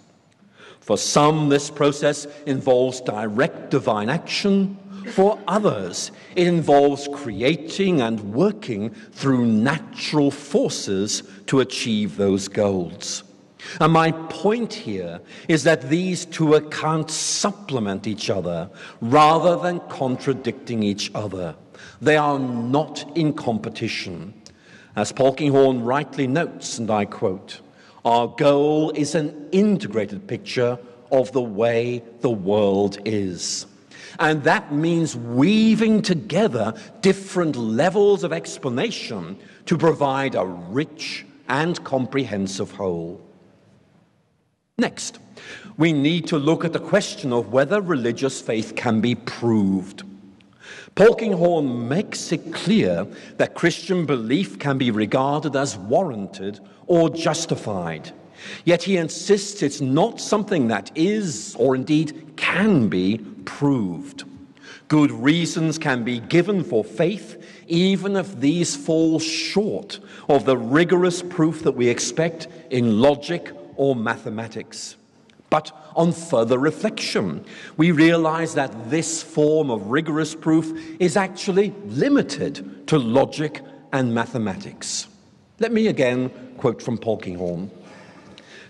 Speaker 3: For some, this process involves direct divine action. For others, it involves creating and working through natural forces to achieve those goals. And my point here is that these two accounts supplement each other rather than contradicting each other. They are not in competition. As Polkinghorne rightly notes, and I quote, "Our goal is an integrated picture of the way the world is." And that means weaving together different levels of explanation to provide a rich and comprehensive whole. Next, we need to look at the question of whether religious faith can be proved. Polkinghorne makes it clear that Christian belief can be regarded as warranted or justified. Yet he insists it's not something that is, or indeed can be, proved. Good reasons can be given for faith, even if these fall short of the rigorous proof that we expect in logic or mathematics. But on further reflection, we realize that this form of rigorous proof is actually limited to logic and mathematics. Let me again quote from Polkinghorne.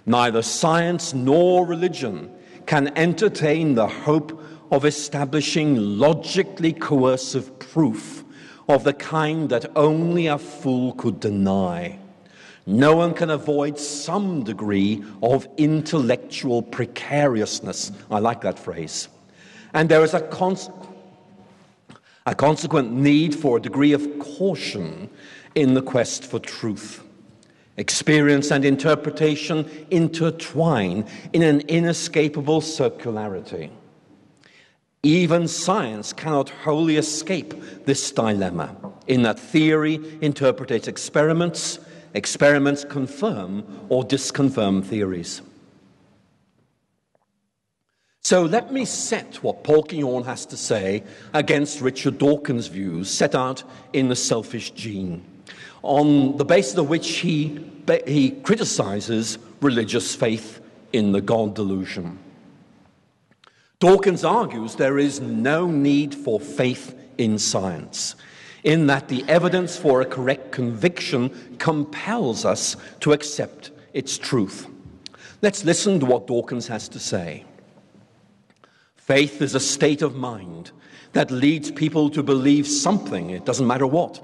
Speaker 3: "Neither science nor religion can entertain the hope of establishing logically coercive proof of the kind that only a fool could deny. No one can avoid some degree of intellectual precariousness." I like that phrase. "And there is a consequent need for a degree of caution in the quest for truth. Experience and interpretation intertwine in an inescapable circularity. Even science cannot wholly escape this dilemma, in that theory interprets experiments, experiments confirm or disconfirm theories." So let me set what Polkinghorne has to say against Richard Dawkins' views set out in The Selfish Gene, on the basis of which he criticizes religious faith in the God delusion. Dawkins argues there is no need for faith in science, in that the evidence for a correct conviction compels us to accept its truth. Let's listen to what Dawkins has to say. "Faith is a state of mind that leads people to believe something, it doesn't matter what,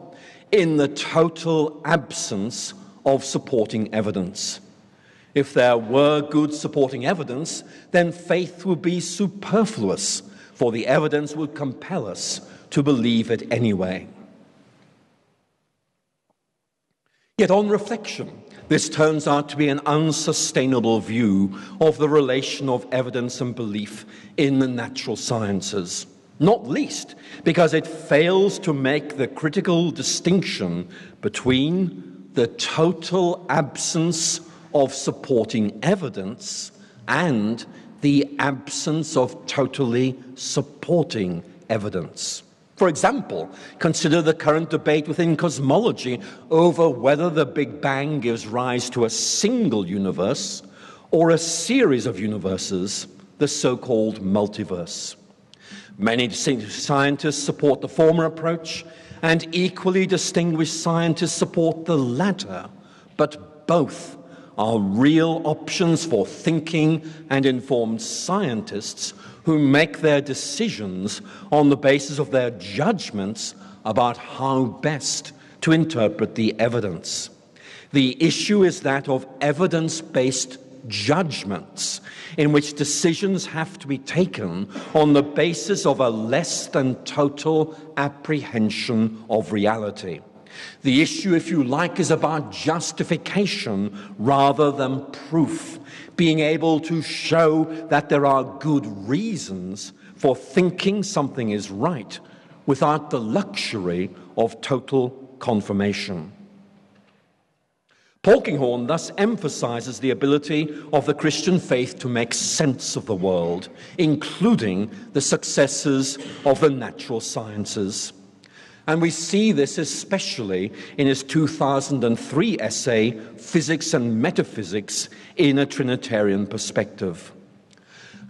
Speaker 3: in the total absence of supporting evidence. If there were good supporting evidence, then faith would be superfluous, for the evidence would compel us to believe it anyway." Yet on reflection, this turns out to be an unsustainable view of the relation of evidence and belief in the natural sciences, not least because it fails to make the critical distinction between the total absence of supporting evidence and the absence of totally supporting evidence. For example, consider the current debate within cosmology over whether the Big Bang gives rise to a single universe or a series of universes, the so-called multiverse. Many scientists support the former approach, and equally distinguished scientists support the latter, but both are real options for thinking and informed scientists who make their decisions on the basis of their judgments about how best to interpret the evidence. The issue is that of evidence-based judgments, in which decisions have to be taken on the basis of a less than total apprehension of reality. The issue, if you like, is about justification rather than proof, being able to show that there are good reasons for thinking something is right without the luxury of total confirmation. Polkinghorne thus emphasizes the ability of the Christian faith to make sense of the world, including the successes of the natural sciences. And we see this especially in his 2003 essay, Physics and Metaphysics in a Trinitarian Perspective.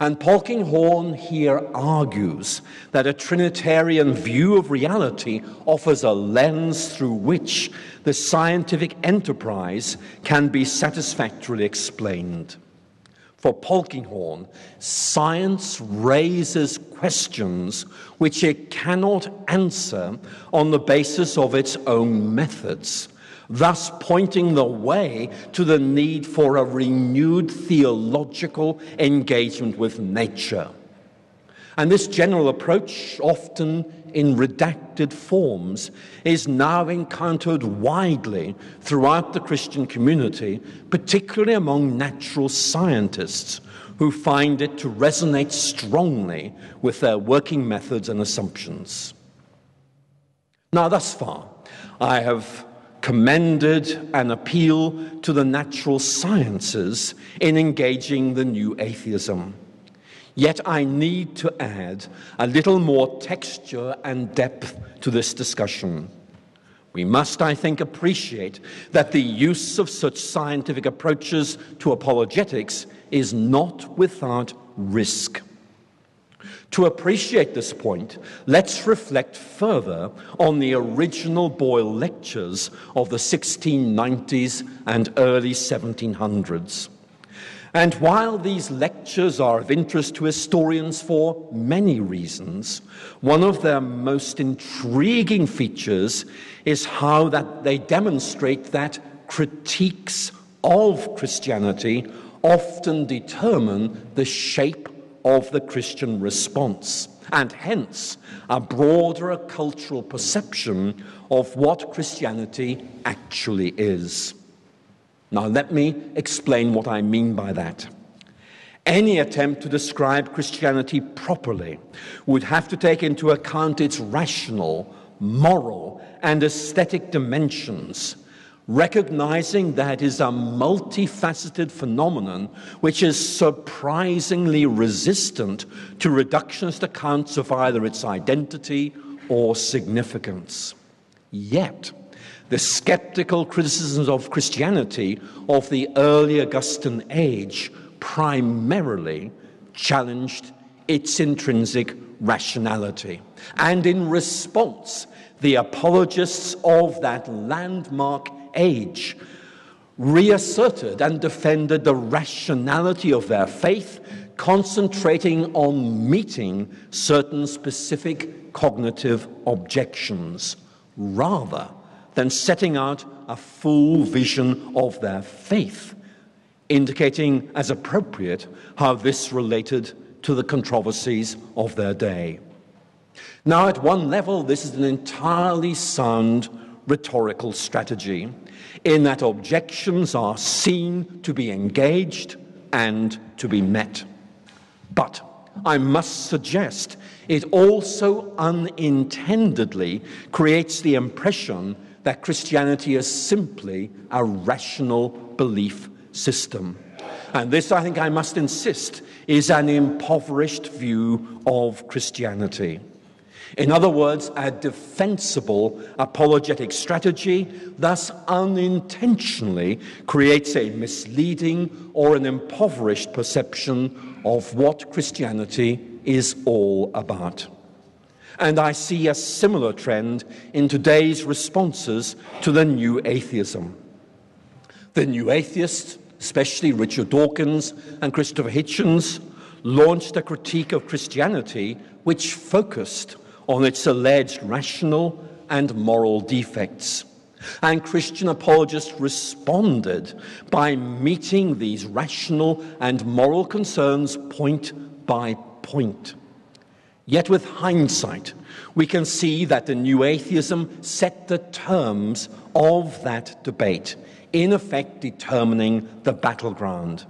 Speaker 3: And Polkinghorne here argues that a Trinitarian view of reality offers a lens through which the scientific enterprise can be satisfactorily explained. For Polkinghorne, science raises questions which it cannot answer on the basis of its own methods, thus pointing the way to the need for a renewed theological engagement with nature. And this general approach, often in redacted forms, is now encountered widely throughout the Christian community, particularly among natural scientists who find it to resonate strongly with their working methods and assumptions. Now, thus far, I have commended an appeal to the natural sciences in engaging the new atheism. Yet I need to add a little more texture and depth to this discussion. We must, I think, appreciate that the use of such scientific approaches to apologetics is not without risk. To appreciate this point, let's reflect further on the original Boyle Lectures of the 1690s and early 1700s. And while these lectures are of interest to historians for many reasons, one of their most intriguing features is how that they demonstrate that critiques of Christianity often determine the shape of the Christian response, and hence a broader cultural perception of what Christianity actually is. Now, let me explain what I mean by that. Any attempt to describe Christianity properly would have to take into account its rational, moral, and aesthetic dimensions, recognizing that it is a multifaceted phenomenon which is surprisingly resistant to reductionist accounts of either its identity or significance. Yet, the skeptical criticisms of Christianity of the early Augustan age primarily challenged its intrinsic rationality. And in response, the apologists of that landmark age reasserted and defended the rationality of their faith, concentrating on meeting certain specific cognitive objections, rather than setting out a full vision of their faith, indicating as appropriate how this related to the controversies of their day. Now, at one level, this is an entirely sound rhetorical strategy, in that objections are seen to be engaged and to be met. But I must suggest it also unintendedly creates the impression that Christianity is simply a rational belief system. And this, I think I must insist, is an impoverished view of Christianity. In other words, a defensible apologetic strategy thus unintentionally creates a misleading or an impoverished perception of what Christianity is all about. And I see a similar trend in today's responses to the new atheism. The new atheists, especially Richard Dawkins and Christopher Hitchens, launched a critique of Christianity which focused on its alleged rational and moral defects. And Christian apologists responded by meeting these rational and moral concerns point by point. Yet with hindsight, we can see that the new atheism set the terms of that debate, in effect determining the battleground.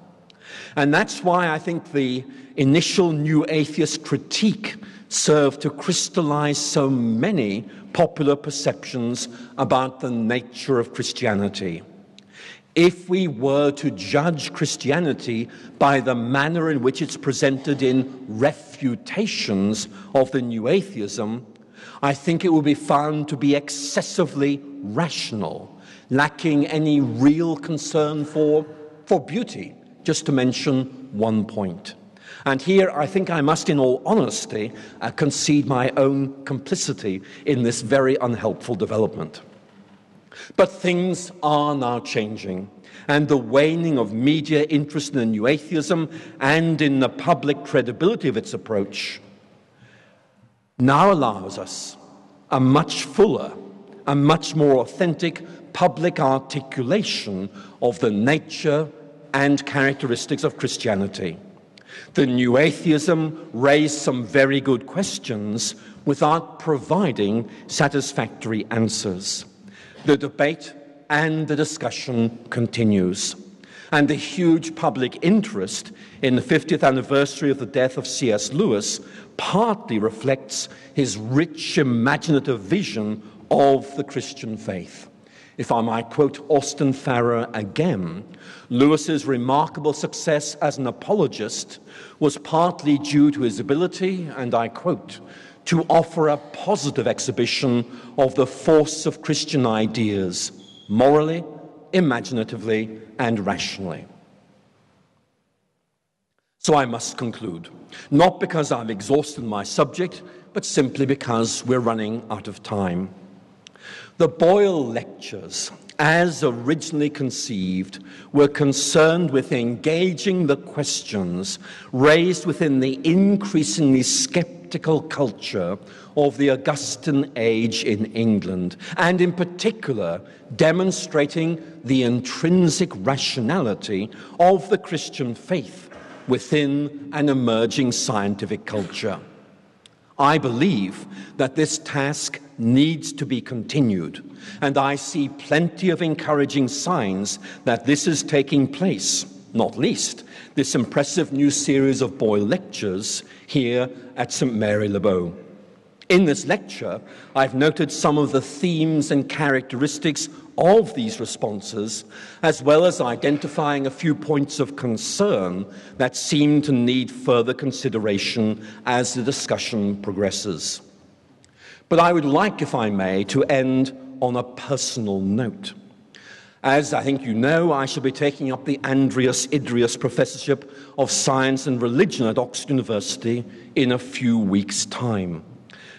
Speaker 3: And that's why I think the initial new atheist critique served to crystallize so many popular perceptions about the nature of Christianity. If we were to judge Christianity by the manner in which it's presented in refutations of the new atheism, I think it would be found to be excessively rational, lacking any real concern for beauty, just to mention one point. And here I think I must, in all honesty, concede my own complicity in this very unhelpful development. But things are now changing, and the waning of media interest in the new atheism and in the public credibility of its approach now allows us a much fuller a much more authentic public articulation of the nature and characteristics of Christianity. The new atheism raised some very good questions without providing satisfactory answers. The debate and the discussion continues. And the huge public interest in the 50th anniversary of the death of C.S. Lewis partly reflects his rich imaginative vision of the Christian faith. If I might quote Austin Farrer again, Lewis's remarkable success as an apologist was partly due to his ability, and I quote, to offer a positive exhibition of the force of Christian ideas, morally, imaginatively, and rationally. So I must conclude, not because I've exhausted my subject, but simply because we're running out of time. The Boyle Lectures, as originally conceived, were concerned with engaging the questions raised within the increasingly skeptical culture of the Augustan age in England, and in particular demonstrating the intrinsic rationality of the Christian faith within an emerging scientific culture. I believe that this task needs to be continued, and I see plenty of encouraging signs that this is taking place, not least this impressive new series of Boyle Lectures here at St. Mary Le Bow. In this lecture, I've noted some of the themes and characteristics of these responses, as well as identifying a few points of concern that seem to need further consideration as the discussion progresses. But I would like, if I may, to end on a personal note. As I think you know, I shall be taking up the Andreas Idrius Professorship of Science and Religion at Oxford University in a few weeks' time.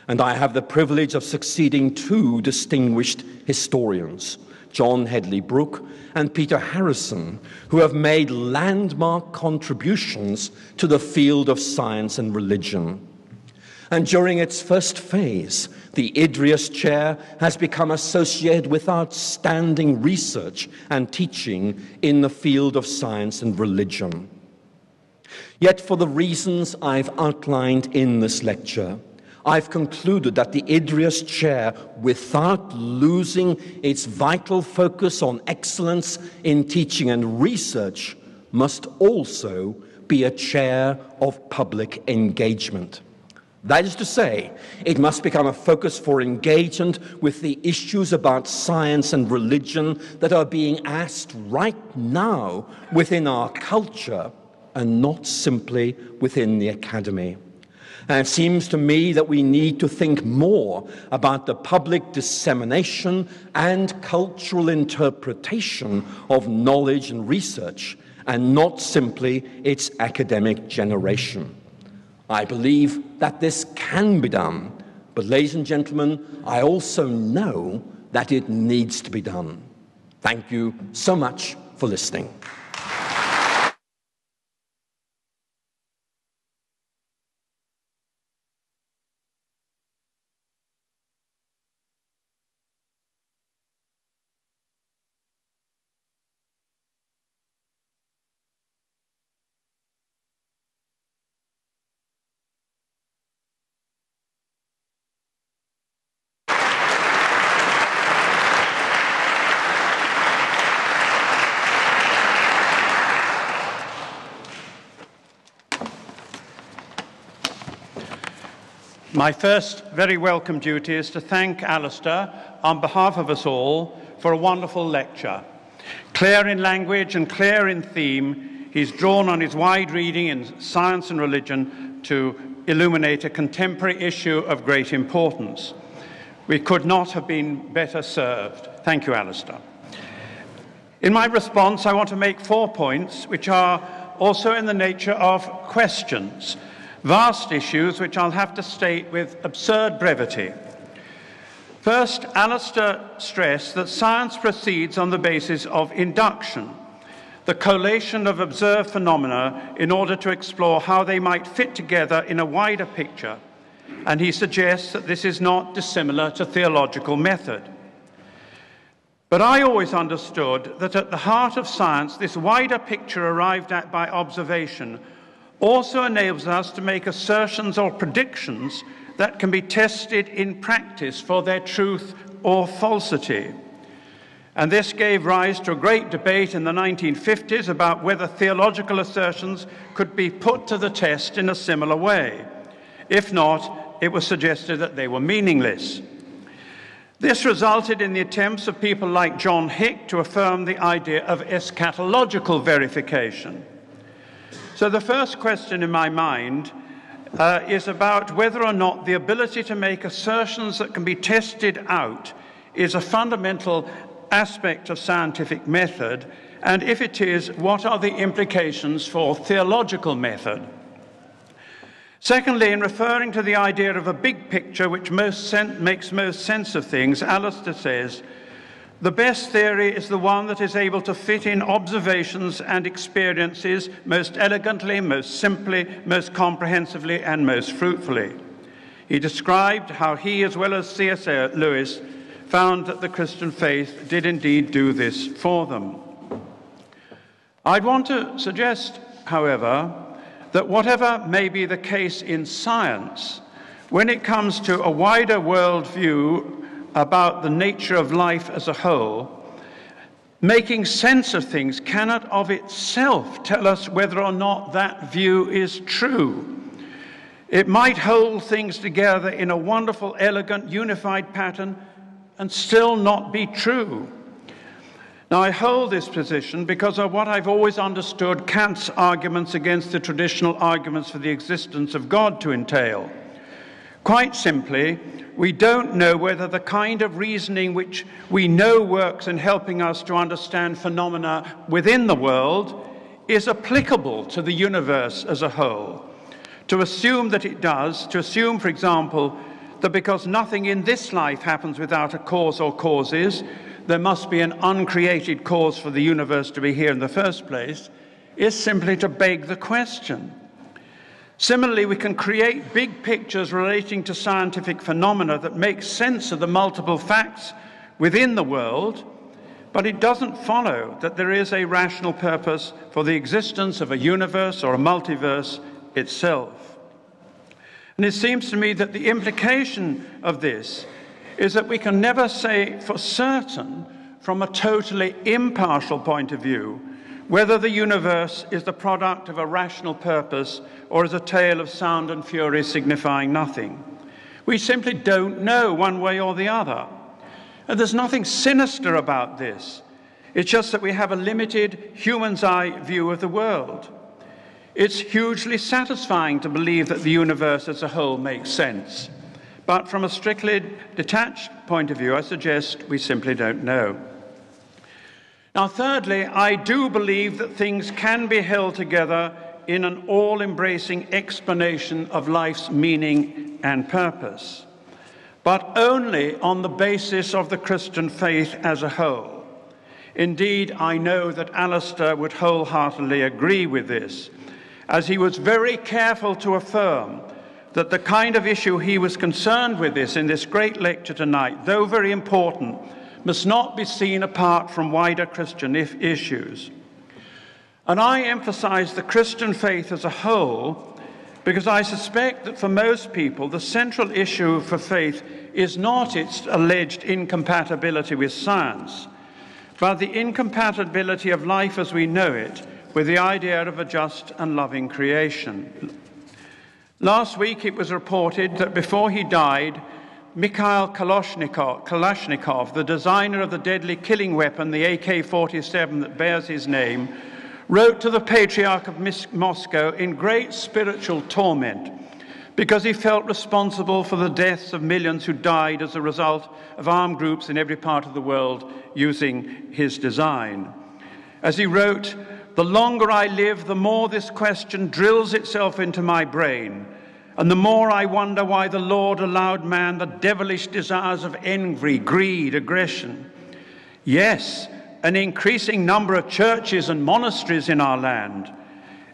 Speaker 3: And I have the privilege of succeeding two distinguished historians, John Hedley Brooke and Peter Harrison, who have made landmark contributions to the field of science and religion. And during its first phase, the Idrius Chair has become associated with outstanding research and teaching in the field of science and religion. Yet for the reasons I've outlined in this lecture, I've concluded that the Idrius Chair, without losing its vital focus on excellence in teaching and research, must also be a chair of public engagement. That is to say, it must become a focus for engagement with the issues about science and religion that are being asked right now within our culture and not simply within the academy. And it seems to me that we need to think more about the public dissemination and cultural interpretation of knowledge and research, and not simply its academic generation. I believe that this can be done, but ladies and gentlemen, I also know that it needs to be done. Thank you so much for listening.
Speaker 4: My first very welcome duty is to thank Alister on behalf of us all for a wonderful lecture. Clear in language and clear in theme, he's drawn on his wide reading in science and religion to illuminate a contemporary issue of great importance. We could not have been better served. Thank you, Alister. In my response, I want to make 4 points which are also in the nature of questions. Vast issues which I'll have to state with absurd brevity. First, Alister stressed that science proceeds on the basis of induction, the collation of observed phenomena in order to explore how they might fit together in a wider picture, and he suggests that this is not dissimilar to theological method. But I always understood that at the heart of science, this wider picture arrived at by observation also enables us to make assertions or predictions that can be tested in practice for their truth or falsity. And this gave rise to a great debate in the 1950s about whether theological assertions could be put to the test in a similar way. If not, it was suggested that they were meaningless. This resulted in the attempts of people like John Hick to affirm the idea of eschatological verification. So the first question in my mind is about whether or not the ability to make assertions that can be tested out is a fundamental aspect of scientific method, and if it is, what are the implications for theological method? Secondly, in referring to the idea of a big picture which makes most sense of things, Alister says, the best theory is the one that is able to fit in observations and experiences most elegantly, most simply, most comprehensively, and most fruitfully. He described how he, as well as C.S. Lewis, found that the Christian faith did indeed do this for them. I'd want to suggest, however, that whatever may be the case in science, when it comes to a wider worldview about the nature of life as a whole, making sense of things cannot of itself tell us whether or not that view is true. It might hold things together in a wonderful, elegant, unified pattern and still not be true. Now, I hold this position because of what I've always understood Kant's arguments against the traditional arguments for the existence of God to entail. Quite simply, we don't know whether the kind of reasoning which we know works in helping us to understand phenomena within the world is applicable to the universe as a whole. To assume that it does, to assume, for example, that because nothing in this life happens without a cause or causes, there must be an uncreated cause for the universe to be here in the first place, is simply to beg the question. Similarly, we can create big pictures relating to scientific phenomena that make sense of the multiple facts within the world, but it doesn't follow that there is a rational purpose for the existence of a universe or a multiverse itself. And it seems to me that the implication of this is that we can never say for certain, from a totally impartial point of view, whether the universe is the product of a rational purpose or is a tale of sound and fury signifying nothing. We simply don't know one way or the other. And there's nothing sinister about this. It's just that we have a limited human's eye view of the world. It's hugely satisfying to believe that the universe as a whole makes sense. But from a strictly detached point of view, I suggest we simply don't know. Now, thirdly, I do believe that things can be held together in an all-embracing explanation of life's meaning and purpose, but only on the basis of the Christian faith as a whole. Indeed, I know that Alister would wholeheartedly agree with this, as he was very careful to affirm that the kind of issue he was concerned with in this great lecture tonight, though very important, must not be seen apart from wider Christian issues. And I emphasize the Christian faith as a whole because I suspect that for most people, the central issue for faith is not its alleged incompatibility with science, but the incompatibility of life as we know it with the idea of a just and loving creation. Last week it was reported that before he died, Mikhail Kalashnikov, the designer of the deadly killing weapon, the AK-47 that bears his name, wrote to the Patriarch of Moscow in great spiritual torment because he felt responsible for the deaths of millions who died as a result of armed groups in every part of the world using his design. As he wrote, "The longer I live, the more this question drills itself into my brain, and the more I wonder why the Lord allowed man the devilish desires of envy, greed, aggression. Yes, an increasing number of churches and monasteries in our land,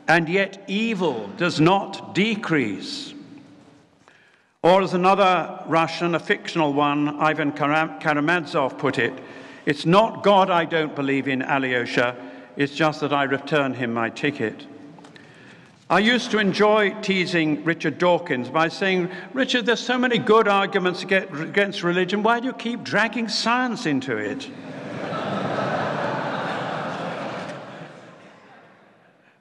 Speaker 4: and yet evil does not decrease." Or as another Russian, a fictional one, Ivan Karamazov, put it, It's not God I don't believe in, Alyosha. It's just that I return him my ticket. I used to enjoy teasing Richard Dawkins by saying, Richard, there's so many good arguments against religion. Why do you keep dragging science into it?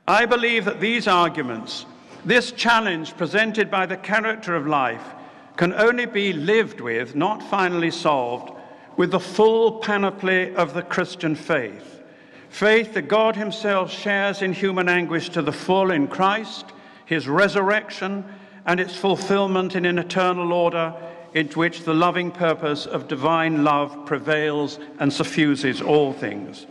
Speaker 4: I believe that these arguments, this challenge presented by the character of life, can only be lived with, not finally solved, with the full panoply of the Christian faith. Faith that God himself shares in human anguish to the full in Christ, his resurrection, and its fulfillment in an eternal order in which the loving purpose of divine love prevails and suffuses all things.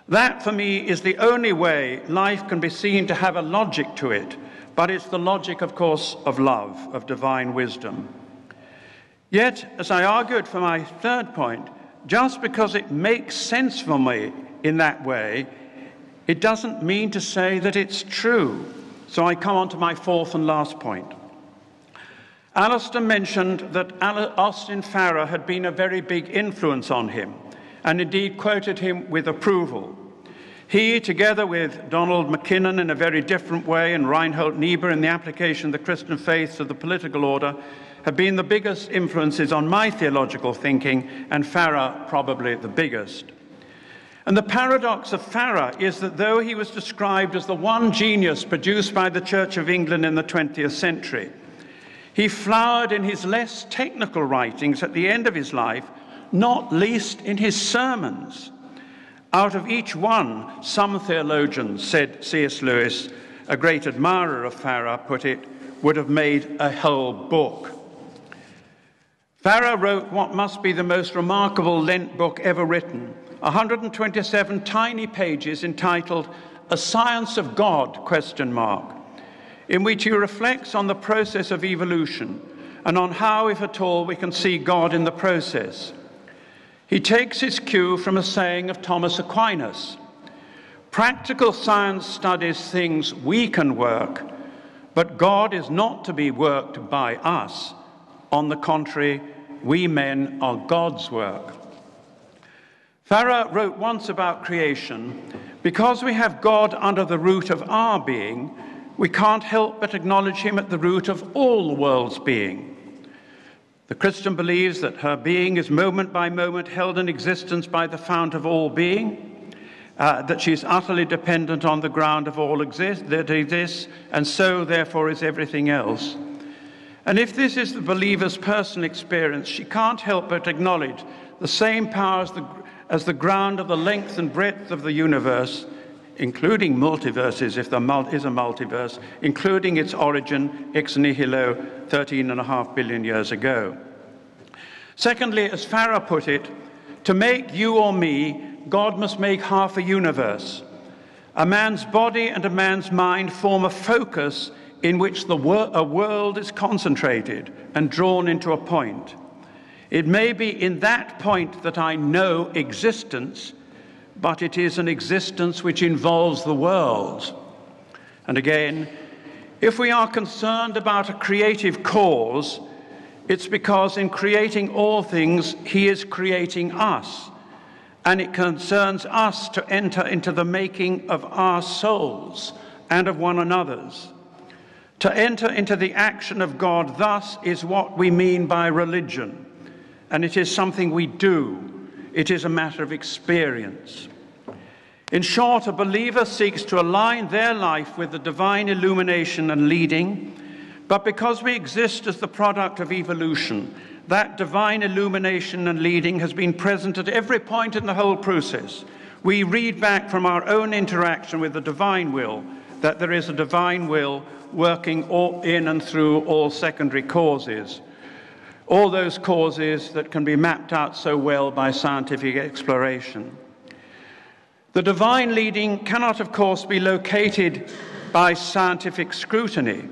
Speaker 4: That, for me, is the only way life can be seen to have a logic to it, but it's the logic, of course, of love, of divine wisdom. Yet, as I argued for my third point, just because it makes sense for me in that way, it doesn't mean to say that it's true. So I come on to my fourth and last point. Alister mentioned that Austin Farrer had been a very big influence on him, and indeed quoted him with approval. He, together with Donald Mackinnon in a very different way, and Reinhold Niebuhr in the application of the Christian faith to the political order, have been the biggest influences on my theological thinking, and Farrer probably the biggest. And the paradox of Farrer is that though he was described as the one genius produced by the Church of England in the 20th century, he flowered in his less technical writings at the end of his life, not least in his sermons. Out of each one, some theologians, said C.S. Lewis, a great admirer of Farrer, put it, would have made a whole book. Farrer wrote what must be the most remarkable Lent book ever written, 127 tiny pages entitled A Science of God, ? In which he reflects on the process of evolution and on how, if at all, we can see God in the process. He takes his cue from a saying of Thomas Aquinas, "Practical science studies things we can work, but God is not to be worked by us. On the contrary, we men are God's work." Farrer wrote once about creation, because we have God under the root of our being, we can't help but acknowledge him at the root of all the world's being. The Christian believes that her being is moment by moment held in existence by the fount of all being, that she is utterly dependent on the ground of all that exists, and so, therefore, is everything else. And if this is the believer's personal experience, she can't help but acknowledge the same power as the ground of the length and breadth of the universe, including multiverses, if there is a multiverse, including its origin ex nihilo 13.5 billion years ago. Secondly, as Farrer put it, to make you or me, God must make half a universe. A man's body and a man's mind form a focus in which a world is concentrated and drawn into a point. It may be in that point that I know existence, but it is an existence which involves the world. And again, if we are concerned about a creative cause, it's because in creating all things, he is creating us. And it concerns us to enter into the making of our souls and of one another's. To enter into the action of God, thus, is what we mean by religion. And it is something we do. It is a matter of experience. In short, a believer seeks to align their life with the divine illumination and leading, but because we exist as the product of evolution, that divine illumination and leading has been present at every point in the whole process. We read back from our own interaction with the divine will that there is a divine will working in and through all secondary causes, all those causes that can be mapped out so well by scientific exploration. The divine leading cannot, of course, be located by scientific scrutiny,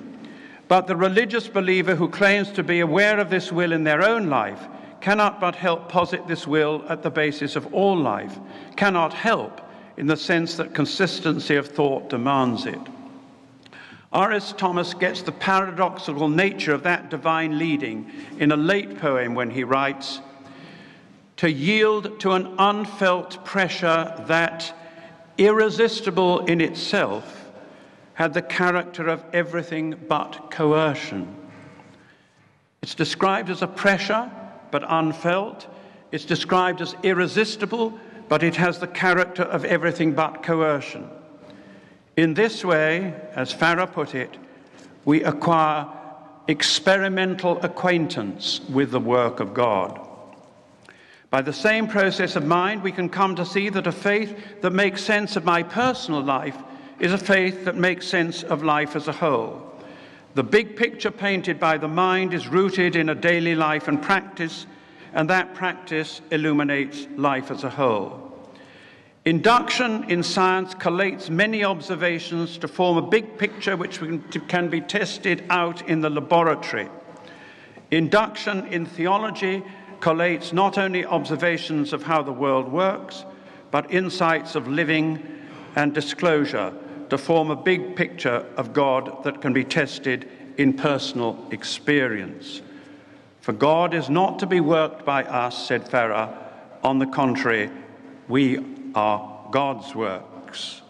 Speaker 4: but the religious believer who claims to be aware of this will in their own life cannot but help posit this will at the basis of all life, cannot help in the sense that consistency of thought demands it. R.S. Thomas gets the paradoxical nature of that divine leading in a late poem when he writes, to yield to an unfelt pressure that, irresistible in itself, had the character of everything but coercion. It's described as a pressure, but unfelt. It's described as irresistible, but it has the character of everything but coercion. In this way, as Farrar put it, we acquire experimental acquaintance with the work of God. By the same process of mind, we can come to see that a faith that makes sense of my personal life is a faith that makes sense of life as a whole. The big picture painted by the mind is rooted in a daily life and practice, and that practice illuminates life as a whole. Induction in science collates many observations to form a big picture which can be tested out in the laboratory. Induction in theology collates not only observations of how the world works, but insights of living and disclosure to form a big picture of God that can be tested in personal experience. For God is not to be worked by us, said Farrar. On the contrary, we are God's works.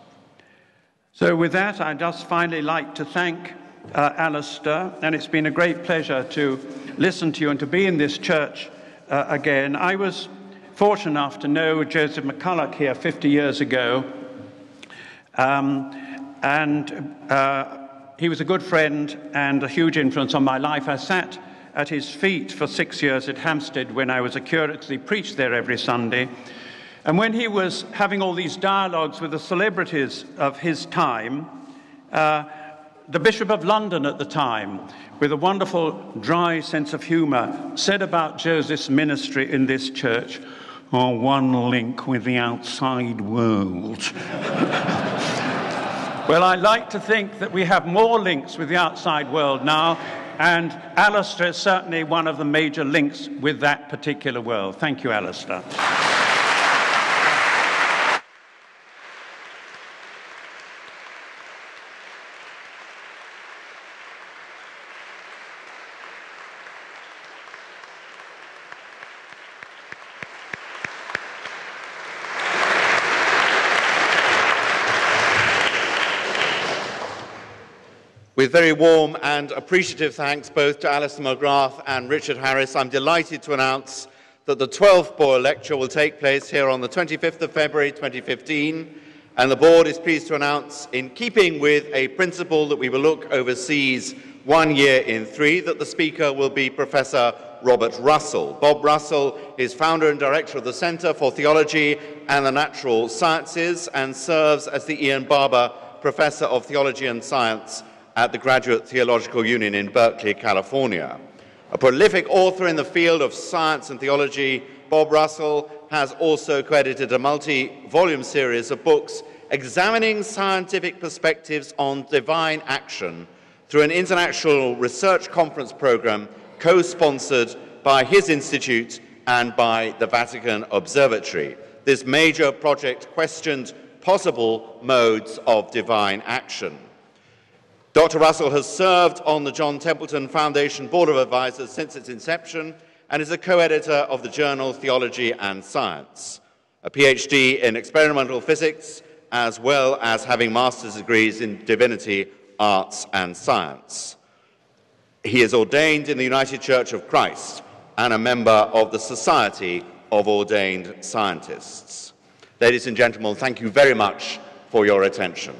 Speaker 4: So with that, I'd just finally like to thank Alister, and it's been a great pleasure to listen to you and to be in this church again. I was fortunate enough to know Joseph McCulloch here 50 years ago, and he was a good friend and a huge influence on my life. I sat at his feet for 6 years at Hampstead when I was a curate, because he preached there every Sunday. And when he was having all these dialogues with the celebrities of his time, the Bishop of London at the time, with a wonderful dry sense of humour, said about Joseph's ministry in this church, "Oh, one link with the outside world." Well, I like to think that we have more links with the outside world now, and Alister is certainly one of the major links with that particular world. Thank you, Alister.
Speaker 1: With very warm and appreciative thanks both to Alister McGrath and Richard Harris, I'm delighted to announce that the 12th Boyle Lecture will take place here on the 25th of February 2015, and the board is pleased to announce, in keeping with a principle that we will look overseas 1 year in 3, that the speaker will be Professor Robert Russell. Bob Russell is founder and director of the Centre for Theology and the Natural Sciences and serves as the Ian Barber Professor of Theology and Science at the Graduate Theological Union in Berkeley, California. A prolific author in the field of science and theology, Bob Russell has also co-edited a multi-volume series of books examining scientific perspectives on divine action through an international research conference program co-sponsored by his institute and by the Vatican Observatory. This major project questioned possible modes of divine action. Dr. Russell has served on the John Templeton Foundation Board of Advisors since its inception and is a co-editor of the journal Theology and Science, a PhD in experimental physics, as well as having master's degrees in divinity, arts, and science. He is ordained in the United Church of Christ and a member of the Society of Ordained Scientists. Ladies and gentlemen, thank you very much for your attention.